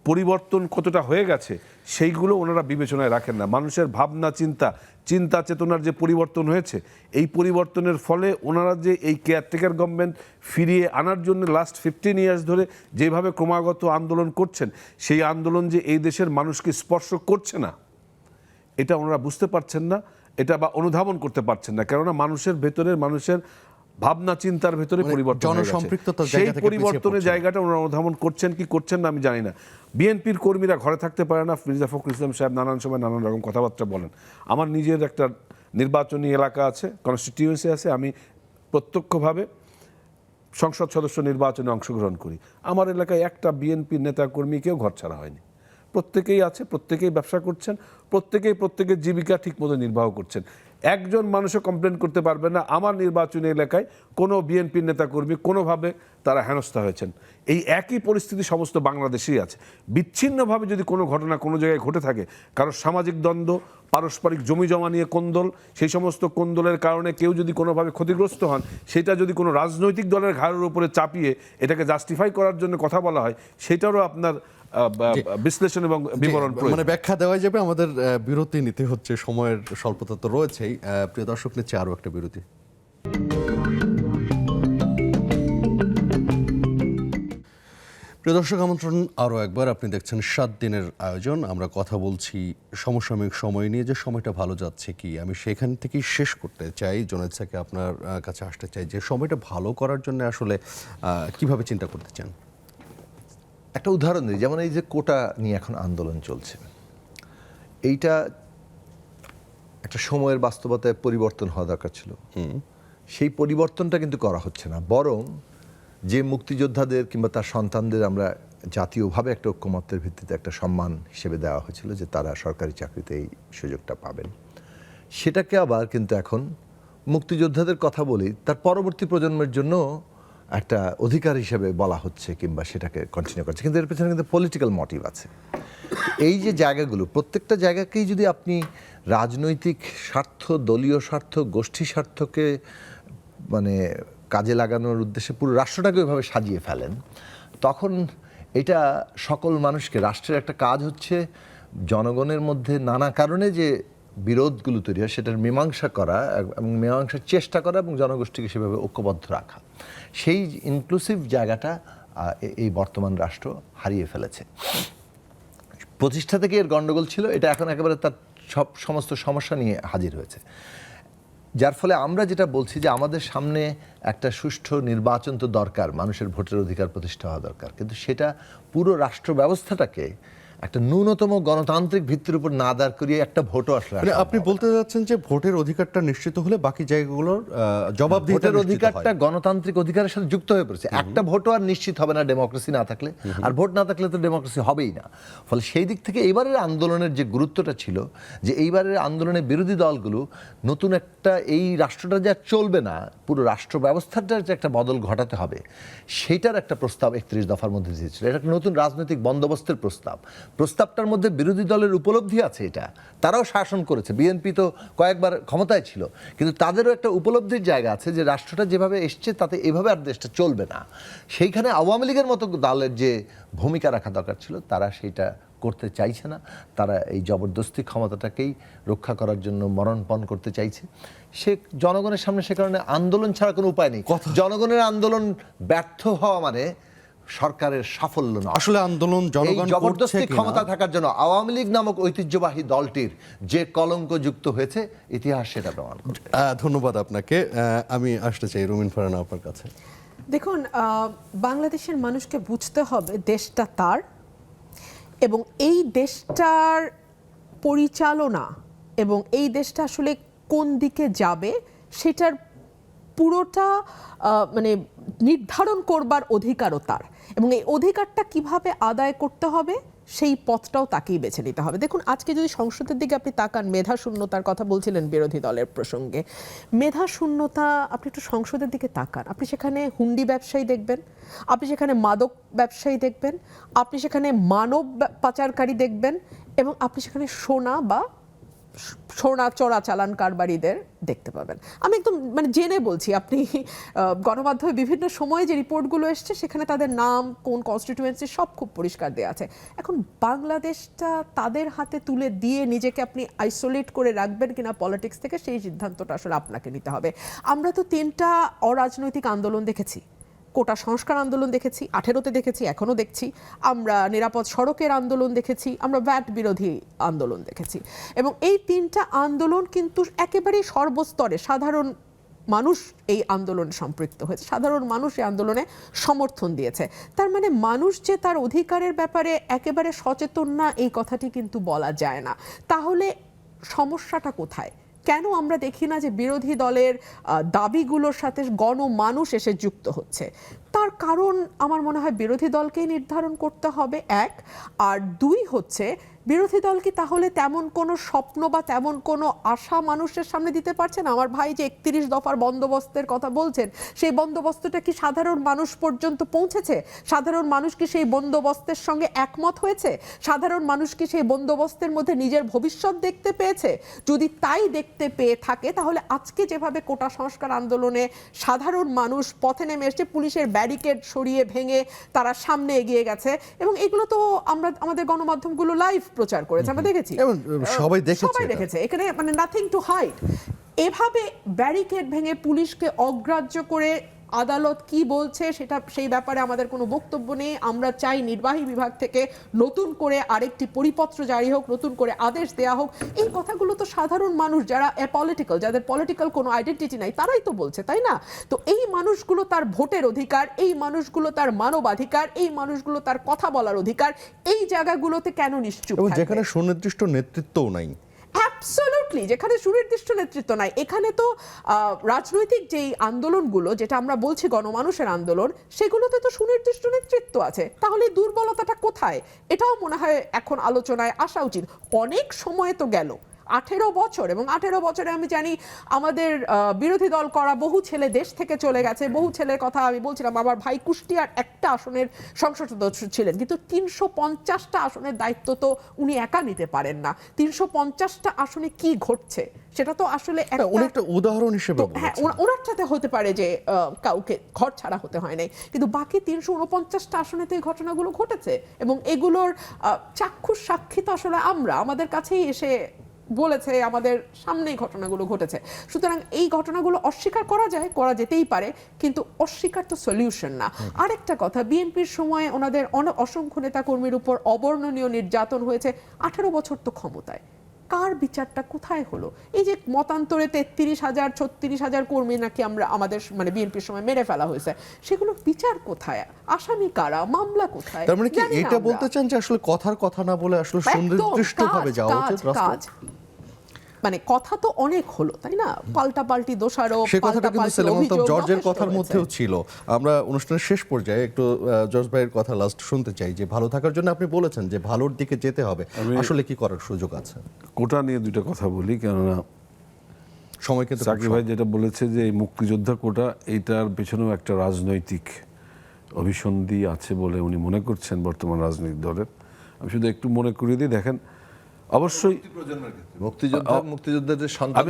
পরিবর্তন কতটা হয়ে গেছে সেইগুলো ওনারা বিবেচনায় রাখেন না। মানুষের ভাবনা চিন্তা চেতনার যে পরিবর্তন হয়েছে, এই পরিবর্তনের ফলে ওনারা যে এই কেয়ারটেকার গভর্নমেন্ট ফিরিয়ে আনার জন্য লাস্ট 15 ইয়ার্স ধরে যেভাবে ক্রমাগত আন্দোলন করছেন, সেই আন্দোলন যে এই দেশের মানুষকে স্পর্শ করছে না এটা ওনারা বুঝতে পারছেন না, এটা বা অনুধাবন করতে পারছেন না, কেননা মানুষের ভাবনা চিন্তার ভেতরে মানে পরিবর্তন হয়ে গেছে। জনসম্পৃক্ততার সেই জায়গা থেকে পরিবর্তনের পিছিয়ে জায়গাটা ওনারা অনুধাবন করছেন কি করছেন না আমি জানি না। বিএনপির কর্মীরা ঘরে থাকতে পারে না, মির্জা ফখরুল ইসলাম সাহেব নানান সময় নানান রকম কথাবার্তা বলেন। আমার নিজের একটা নির্বাচনী এলাকা আছে, কনস্টিটিউয়েন্সি আছে, আমি প্রত্যক্ষভাবে সংসদ সদস্য নির্বাচনে অংশগ্রহণ করি। আমার এলাকায় একটা বিএনপির নেতাকর্মীকেও ঘর ছাড়া হয়নি। প্রত্যেকেই আছে, প্রত্যেকেই ব্যবসা করছেন, প্রত্যেকের জীবিকা ঠিকমতো নির্বাহ করছেন। একজন মানুষও কমপ্লেন করতে পারবে না আমার নির্বাচনী এলাকায় কোনো বিএনপির নেতাকর্মী কোনোভাবে তারা হেনস্থা হয়েছেন। এই একই পরিস্থিতি সমস্ত বাংলাদেশেই আছে। বিচ্ছিন্নভাবে যদি কোনো ঘটনা কোনো জায়গায় ঘটে থাকে, কারো সামাজিক দ্বন্দ্ব, পারস্পরিক জমি জমা নিয়ে কোন্দল, সেই সমস্ত কোন্দলের কারণে কেউ যদি কোনোভাবে ক্ষতিগ্রস্ত হন, সেটা যদি কোনো রাজনৈতিক দলের ঘাড়ের উপরে চাপিয়ে এটাকে জাস্টিফাই করার জন্য কথা বলা হয়, সেটারও আপনার বিশ্লেষণ এবং বিবরণ প্রয়োজন। মানে ব্যাখ্যা দেওয়া যাবে। আমাদের বিরতি নিতে হচ্ছে, সময়ের স্বল্পতা তো রয়েছেই। প্রিয় দর্শক, নিচ্ছে আরও একটা বিরতি। প্রিয় দর্শক, আমন্ত্রণ আরও একবার। আপনি দেখছেন 7 দিনের আয়োজন। আমরা কথা বলছি সমসাময়িক সময় নিয়ে, যে সময়টা ভালো যাচ্ছে কি। আমি সেখান থেকেই শেষ করতে চাই। জুনায়েদ স্যারকে আপনার কাছে আসতে চাই যে সময়টা ভালো করার জন্য আসলে কিভাবে চিন্তা করতে চান। একটা উদাহরণ দিই, যেমন এই যে কোটা নিয়ে এখন আন্দোলন চলছে, এইটা একটা সময়ের বাস্তবতায় পরিবর্তন হওয়া দরকার ছিল। সেই পরিবর্তনটা কিন্তু করা হচ্ছে না, বরং যে মুক্তিযোদ্ধাদের কিংবা তার সন্তানদের আমরা জাতীয়ভাবে একটা ঐক্যমত্যের ভিত্তিতে একটা সম্মান হিসেবে দেওয়া হয়েছিল যে তারা সরকারি চাকরিতে এই সুযোগটা পাবেন, সেটাকে আবার কিন্তু এখন মুক্তিযোদ্ধাদের কথা বলি তার পরবর্তী প্রজন্মের জন্য একটা অধিকার হিসেবে বলা হচ্ছে কিংবা সেটাকে কন্টিনিউ করছে, কিন্তু এর পেছনে কিন্তু পলিটিক্যাল মোটিভ আছে। এই যে জায়গাগুলো, প্রত্যেকটা জায়গাকেই যদি আপনি রাজনৈতিক স্বার্থ, দলীয় স্বার্থ, গোষ্ঠী স্বার্থকে মানে কাজে লাগানোর উদ্দেশ্যে পুরো রাষ্ট্রটাকে ওইভাবে সাজিয়ে ফেলেন, তখন এটা সকল মানুষকে, রাষ্ট্রের একটা কাজ হচ্ছে জনগণের মধ্যে নানা কারণে যে বিরোধগুলো তৈরি হয় সেটার মীমাংসা করা এবং মীমাংসার চেষ্টা করা এবং জনগোষ্ঠীকে সেভাবে ঐক্যবদ্ধ রাখা। সেই ইনক্লুসিভ জায়গাটা এই বর্তমান রাষ্ট্র হারিয়ে ফেলেছে। প্রতিষ্ঠা থেকে এর গণ্ডগোল ছিল, এটা এখন একেবারে তার সমস্ত সমস্যা নিয়ে হাজির হয়েছে। যার ফলে আমরা যেটা বলছি যে আমাদের সামনে একটা সুষ্ঠু নির্বাচন তো দরকার, মানুষের ভোটের অধিকার প্রতিষ্ঠা হওয়া দরকার, কিন্তু সেটা পুরো রাষ্ট্র ব্যবস্থাটাকে একটা ন্যূনতম গণতান্ত্রিক ভিত্তির উপর না দাঁড় করিয়ে একটা ভোটও আসলে মানে আপনি বলতে যাচ্ছেন যে ভোটের অধিকারটা নিশ্চিত হলে বাকি জায়গাগুলোর জবাবদিহিতা ভোটের অধিকারটা গণতান্ত্রিক অধিকারের সাথে যুক্ত হয়ে পড়েছে। একটা ভোটও আর নিশ্চিত হবে না ডেমোক্রেসি না থাকলে, আর ভোট না থাকলে তো ডেমোক্রেসি হবেই না। ফলে সেই দিক থেকে এইবারের আন্দোলনের যে গুরুত্বটা ছিল, যে এইবারের আন্দোলনের বিরোধী দলগুলো নতুন একটা, এই রাষ্ট্রটা যা চলবে না, পুরো রাষ্ট্র ব্যবস্থাটার যে একটা বদল ঘটাতে হবে, সেইটার একটা প্রস্তাব 31 দফার মধ্যে দিয়েছিল। এটা একটা নতুন রাজনৈতিক বন্দোবস্তের প্রস্তাবটার মধ্যে বিরোধী দলের উপলব্ধি আছে, এটা তারাও শাসন করেছে। বিএনপি তো কয়েকবার ক্ষমতায় ছিল, কিন্তু তাদেরও একটা উপলব্ধির জায়গা আছে যে রাষ্ট্রটা যেভাবে এসছে তাতে এভাবে আর দেশটা চলবে না। সেইখানে আওয়ামী লীগের মতো দলের যে ভূমিকা রাখা দরকার ছিল তারা সেইটা করতে চাইছে না। তারা এই জবরদস্তি ক্ষমতাটাকেই রক্ষা করার জন্য মরণপণ করতে চাইছে। সে জনগণের সামনে সে কারণে আন্দোলন ছাড়া কোনো উপায় নেই। জনগণের আন্দোলন ব্যর্থ হওয়া মানে সরকারের সাফল্য না। আসলে আন্দোলন জনগণ জবরদস্তি ক্ষমতা থাকার জন্য আওয়ামী লীগ নামক ঐতিহ্যবাহী দলটির যে কলঙ্ক যুক্ত হয়েছে, ইতিহাস সেটা প্রমাণ করে। ধন্যবাদ আপনাকে। আমি আসতে চাই রুমিন ফারহানা আপনার কাছে। দেখুন, বাংলাদেশের মানুষকে বুঝতে হবে দেশটা তার, এবং এই দেশটার পরিচালনা এবং এই দেশটা আসলে কোন দিকে যাবে সেটার পুরোটা মানে নির্ধারণ করবার অধিকারও তার, এবং এই অধিকারটা কিভাবে আদায় করতে হবে সেই পথটাও তাকেই বেছে নিতে হবে। দেখুন, আজকে যদি সংসদের দিকে আপনি তাকান, মেধা শূন্যতার কথা বলছিলেন বিরোধী দলের প্রসঙ্গে, মেধা শূন্যতা, আপনি একটু সংসদের দিকে তাকান, আপনি সেখানে হুন্ডি ব্যবসায়ী দেখবেন, আপনি সেখানে মাদক ব্যবসায়ী দেখবেন, আপনি সেখানে মানব পাচারকারী দেখবেন, এবং আপনি সেখানে সোনা চোরাচালান কারবারিদের দেখতে পাবেন। আমি একদম মানে জেনে বলছি, আপনি গণমাধ্যমে বিভিন্ন সময়ে যে রিপোর্টগুলো এসছে সেখানে তাদের নাম, কোন কনস্টিটিউয়েন্সি, সব খুব পরিষ্কার দেওয়া আছে। এখন বাংলাদেশটা তাদের হাতে তুলে দিয়ে নিজেকে আপনি আইসোলেট করে রাখবেন কিনা পলিটিক্স থেকে, সেই সিদ্ধান্তটা আসলে আপনাকে নিতে হবে। আমরা তো 3টা অরাজনৈতিক আন্দোলন দেখেছি, কোটা সংস্কার আন্দোলন দেখেছি, 18-তে দেখেছি, এখনো দেখছি, আমরা নিরাপদ সড়কের আন্দোলন দেখেছি, আমরা ভ্যাট বিরোধী আন্দোলন দেখেছি। এবং এই 3টা আন্দোলন কিন্তু একেবারেই সর্বস্তরে সাধারণ মানুষ এই আন্দোলনে সম্পৃক্ত হয়েছে, সাধারণ মানুষ এই আন্দোলনে সমর্থন দিয়েছে। তার মানে মানুষ যে তার অধিকারের ব্যাপারে একেবারে সচেতন না, এই কথাটি কিন্তু বলা যায় না। তাহলে সমস্যাটা কোথায়? কেন আমরা দেখি না যে বিরোধী দলের দাবিগুলোর সাথে গণমানুষ এসে যুক্ত হচ্ছে? তার কারণ আমার মনে হয় বিরোধী দলকেই নির্ধারণ করতে হবে, 1। আর 2 হচ্ছে, বিরোধী দল কি তাহলে তেমন কোনো স্বপ্ন বা তেমন কোনো আশা মানুষের সামনে দিতে পারছে না? আমার ভাই যে 31 দফার বন্দোবস্তের কথা বলছেন, সেই বন্দোবস্তটা কি সাধারণ মানুষ পর্যন্ত পৌঁছেছে? সাধারণ মানুষ কি সেই বন্দোবস্তের সঙ্গে একমত হয়েছে? সাধারণ মানুষ কি সেই বন্দোবস্তের মধ্যে নিজের ভবিষ্যৎ দেখতে পেয়েছে? যদি তাই দেখতে পেয়ে থাকে, তাহলে আজকে যেভাবে কোটা সংস্কার আন্দোলনে সাধারণ মানুষ পথে নেমে এসেছে, পুলিশের ব্যারিকেড সরিয়ে ভেঙে তারা সামনে এগিয়ে গেছে, এবং এগুলো তো আমরা আমাদের গণমাধ্যমগুলো লাইভ প্রচার করেছে, আমরা দেখেছি, এবং সবাই সবাই এটা। দেখেছে। এখানে মানে নাথিং টু হাইড। এভাবে ব্যারিকেড ভেঙে পুলিশকে অগ্রাহ্য করে আদালত কি বলছে সেটা, সেই ব্যাপারে আমাদের কোনো বক্তব্য নেই। আমরা চাই নির্বাহী বিভাগ থেকে নতুন করে আরেকটি পরিপত্র জারি হোক, নতুন করে আদেশ দেয়া হোক। এই কথাগুলো তো সাধারণ মানুষ যারা অ্যাপলিটিক্যাল, যাদের পলিটিক্যাল কোনো আইডেন্টিটি নাই, তারাই তো বলছে, তাই না? তো এই মানুষগুলো তার ভোটের অধিকার, এই মানুষগুলো তার মানবাধিকার, এই মানুষগুলো তার কথা বলার অধিকার, এই জায়গাগুলোতে কেন নিশ্চুপ এবং থাকবে? যেখানে সুনির্দিষ্ট নেতৃত্বও নাই। অ্যাবসলিউটলি, যেখানে সুনির্দিষ্ট নেতৃত্ব নাই, এখানে তো রাজনৈতিক যেই আন্দোলনগুলো, যেটা আমরা বলছি গণমানুষের আন্দোলন, সেগুলোতে তো সুনির্দিষ্ট নেতৃত্ব আছে। তাহলে এই দুর্বলতাটা কোথায়? এটাও মনে হয় এখন আলোচনায় আসা উচিত। অনেক সময় তো গেল, 18 বছর, এবং 18 বছরে আমি জানি আমাদের বিরোধী দল করা বহু ছেলে দেশ থেকে চলে গেছে। বহু ছেলের কথা আমি বলছিলাম, আমার ভাই কুষ্টিয়ার একটা আসনের সংসদ সদস্য ছিলেন, কিন্তু 350টা আসনের দায়িত্ব তো উনি একা নিতে পারেন না। 350টা আসনে কি ঘটছে সেটা তো আসলে উনি একটা উদাহরণ হিসেবে হ্যাঁ, বলেছেন। ওনার সাথে হতে পারে যে কাউকে ঘর ছাড়া হতে হয় নাই, কিন্তু বাকি 349টা আসনে তো এই ঘটনাগুলো ঘটেছে, এবং এগুলোর চাক্ষুষ সাক্ষী তো আসলে আমরা, আমাদের কাছেই এসে বলেছে, আমাদের সামনেই ঘটনাগুলো ঘটেছে। সুতরাং এই ঘটনাগুলো অস্বীকার করা যায়, করা যেতেই পারে, কিন্তু অস্বীকার তো সলিউশন না। আরেকটা কথা, বিএনপির সময় ওনাদের অসংখ্য নেতা কর্মীর উপর অবর্ণনীয় নির্যাতন হয়েছে। 18 বছর তো ক্ষমতায়, কার বিচারটা কোথায় হলো? এই যে মতান্তরে 33,000 36,000 কর্মী নাকি আমাদের মানে বিএনপির সময় মেরে ফেলা হয়েছে, সেগুলোর বিচার কোথায়? আসামি কারা? মামলা কোথায়? তার মানে কি জানি না এটা আমরা। বলতে চান যে আসলে কথার কথা না বলে আসলে একদম, সুনির্দিষ্টভাবে কাজ, যাওয়া কাজ, উচিত রাস্তায়? কাজ। মানে কথা তো অনেক হলো, তাই না? পাল্টাপাল্টি দোষারোপ, সে কথাটা কিন্তু পাল্টাপাল্টি সেলিম আলতাফ অভিযোগ জর্জের যথেষ্ট কথার হয়েছে। মধ্যেও ছিল। আমরা অনুষ্ঠানের শেষ পর্যায়ে একটু জর্জ ভাইয়ের কথা লাস্ট শুনতে চাই, যে ভালো থাকার জন্য আপনি বলেছেন যে ভালোর দিকে যেতে হবে, আসলে কি করার সুযোগ আছে? কোটা নিয়ে দুইটা কথা বলি, কেননা সময় কিন্তু সাকিব ভাই যেটা বলেছে যে এই মুক্তিযোদ্ধা কোটা, এইটার পেছনেও একটা রাজনৈতিক অভিসন্ধি আছে বলে উনি মনে করছেন বর্তমান রাজনৈতিক দলের। আমি শুধু একটু মনে করিয়ে দিই, দেখেন অবশ্যই মুক্তিযোদ্ধাদের সন্তান,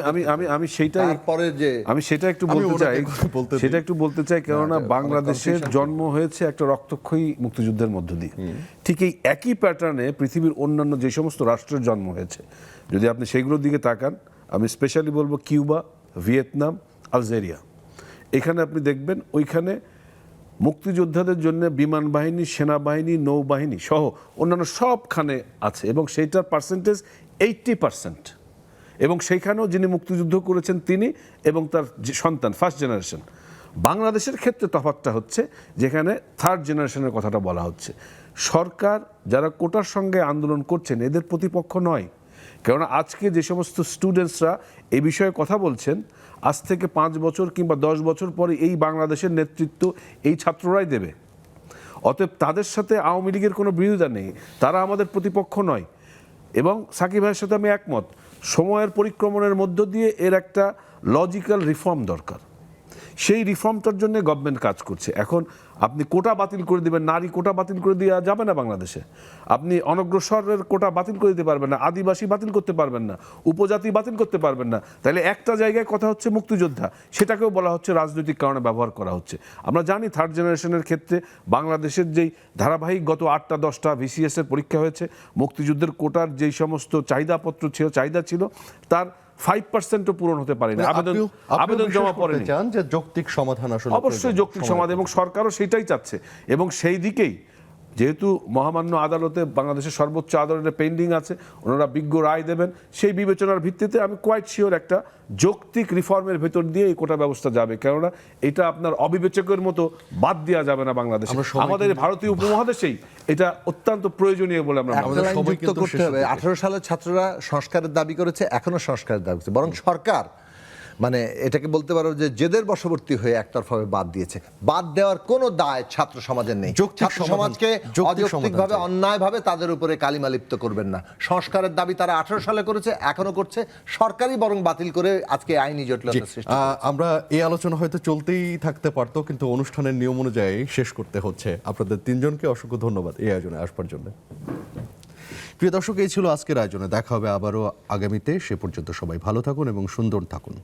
আমি সেইটাই তারপরে যে আমি সেটা একটু আমি বলতে চাই, ওনাকে বলতে দিই। সেটা একটু বলতে চাই, কেননা না, বাংলাদেশের confusion জন্ম হয়েছে একটা রক্তক্ষয়ী মুক্তিযুদ্ধের মধ্য দিয়ে। ঠিক এই একই প্যাটার্নে পৃথিবীর অন্যান্য যে সমস্ত রাষ্ট্রের জন্ম হয়েছে, যদি আপনি সেইগুলোর দিকে তাকান, আমি স্পেশালি বলবো কিউবা, ভিয়েতনাম, আলজেরিয়া, এখানে আপনি দেখবেন ওইখানে মুক্তিযোদ্ধাদের জন্য বিমান বাহিনী, সেনাবাহিনী, নৌবাহিনী সহ অন্যান্য সবখানে আছে, এবং সেইটার পার্সেন্টেজ 80%। এবং সেইখানেও যিনি মুক্তিযুদ্ধ করেছেন তিনি এবং তার যে সন্তান, ফার্স্ট জেনারেশন। বাংলাদেশের ক্ষেত্রে তফাৎটা হচ্ছে যেখানে থার্ড জেনারেশনের কথাটা বলা হচ্ছে। সরকার যারা কোটার সঙ্গে আন্দোলন করছেন এদের প্রতিপক্ষ নয়, কেননা আজকে যে সমস্ত স্টুডেন্টসরা এই বিষয়ে কথা বলছেন, আজ থেকে 5 বছর কিংবা 10 বছর পরে এই বাংলাদেশের নেতৃত্ব এই ছাত্ররাই দেবে। অতএব তাদের সাথে আওয়ামী লীগের কোনো বিরোধিতা নেই, তারা আমাদের প্রতিপক্ষ নয়। এবং সাকিব ভাইয়ের সাথে আমি একমত, সময়ের পরিক্রমণের মধ্য দিয়ে এর একটা লজিক্যাল রিফর্ম দরকার। সেই রিফর্মটার জন্য গভর্নমেন্ট কাজ করছে। এখন আপনি কোটা বাতিল করে দিবেন, নারী কোটা বাতিল করে দেওয়া যাবে না বাংলাদেশে। আপনি অনগ্রসরের কোটা বাতিল করে দিতে পারবেন না, আদিবাসী বাতিল করতে পারবেন না, উপজাতি বাতিল করতে পারবেন না। তাহলে একটা জায়গায় কথা হচ্ছে মুক্তিযোদ্ধা, সেটাকেও বলা হচ্ছে রাজনৈতিক কারণে ব্যবহার করা হচ্ছে। আমরা জানি থার্ড জেনারেশনের ক্ষেত্রে বাংলাদেশের যেই ধারাবাহিক গত 8টা 10টা VCS এর পরীক্ষা হয়েছে, মুক্তিযুদ্ধের কোটার যেই সমস্ত চাহিদাপত্র ছিল, চাহিদা ছিল, তার 5%ও পূরণ হতে পারে না। আবেদন জমা পড়েনি। চান যে যৌক্তিক সমাধান আসলে অবশ্যই যৌক্তিক সমাধান, এবং সরকারও সেটাই চাচ্ছে, এবং সেই দিকেই যেহেতু মহামান্য আদালতে বাংলাদেশের সর্বোচ্চ আদালতে পেন্ডিং আছে, ওনারা বিজ্ঞ রায় দেবেন, সেই বিবেচনার ভিত্তিতে আমি কোয়াইট শিওর একটা যৌক্তিক রিফর্মের ভেতর দিয়ে এই কোটা ব্যবস্থা যাবে, কেননা এটা আপনার অবিবেচকের মতো বাদ দেওয়া যাবে না বাংলাদেশে। আমাদের ভারতীয় উপমহাদেশেই এটা অত্যন্ত প্রয়োজনীয় বলে আমরা মনে করি। একটা লাইন যুক্ত করতে হবে। 18 সালের ছাত্ররা সংস্কারের দাবি করেছে, এখনো সংস্কারের দাবি করছে, বরং সরকার মানে এটাকে বলতে পারো যে জেদের বশবর্তী হয়ে একতরফাভাবে বাদ দিয়েছে। বাদ দেওয়ার কোনো দায় ছাত্র সমাজের নেই। ছাত্র সমাজকে অযৌক্তিকভাবে অন্যায়ভাবে তাদের উপরে কালিমা লিপ্ত করবেন না। সংস্কারের দাবি তারা 18 সালে করেছে, এখনো করছে, সরকারই বরং বাতিল করে আজকে আইনি জটিলতা সৃষ্টি। আমরা এই আলোচনা হয়তো চলতেই থাকতে পারতো, কিন্তু অনুষ্ঠানের নিয়ম অনুযায়ী শেষ করতে হচ্ছে। আপনাদের তিনজনকে অসংখ্য ধন্যবাদ এই আয়োজনে আসবার জন্য। প্রিয় দর্শক, এই ছিল আজকের আয়োজনে। দেখা হবে আবারও আগামীতে। সে পর্যন্ত সবাই ভালো থাকুন এবং সুন্দর থাকুন।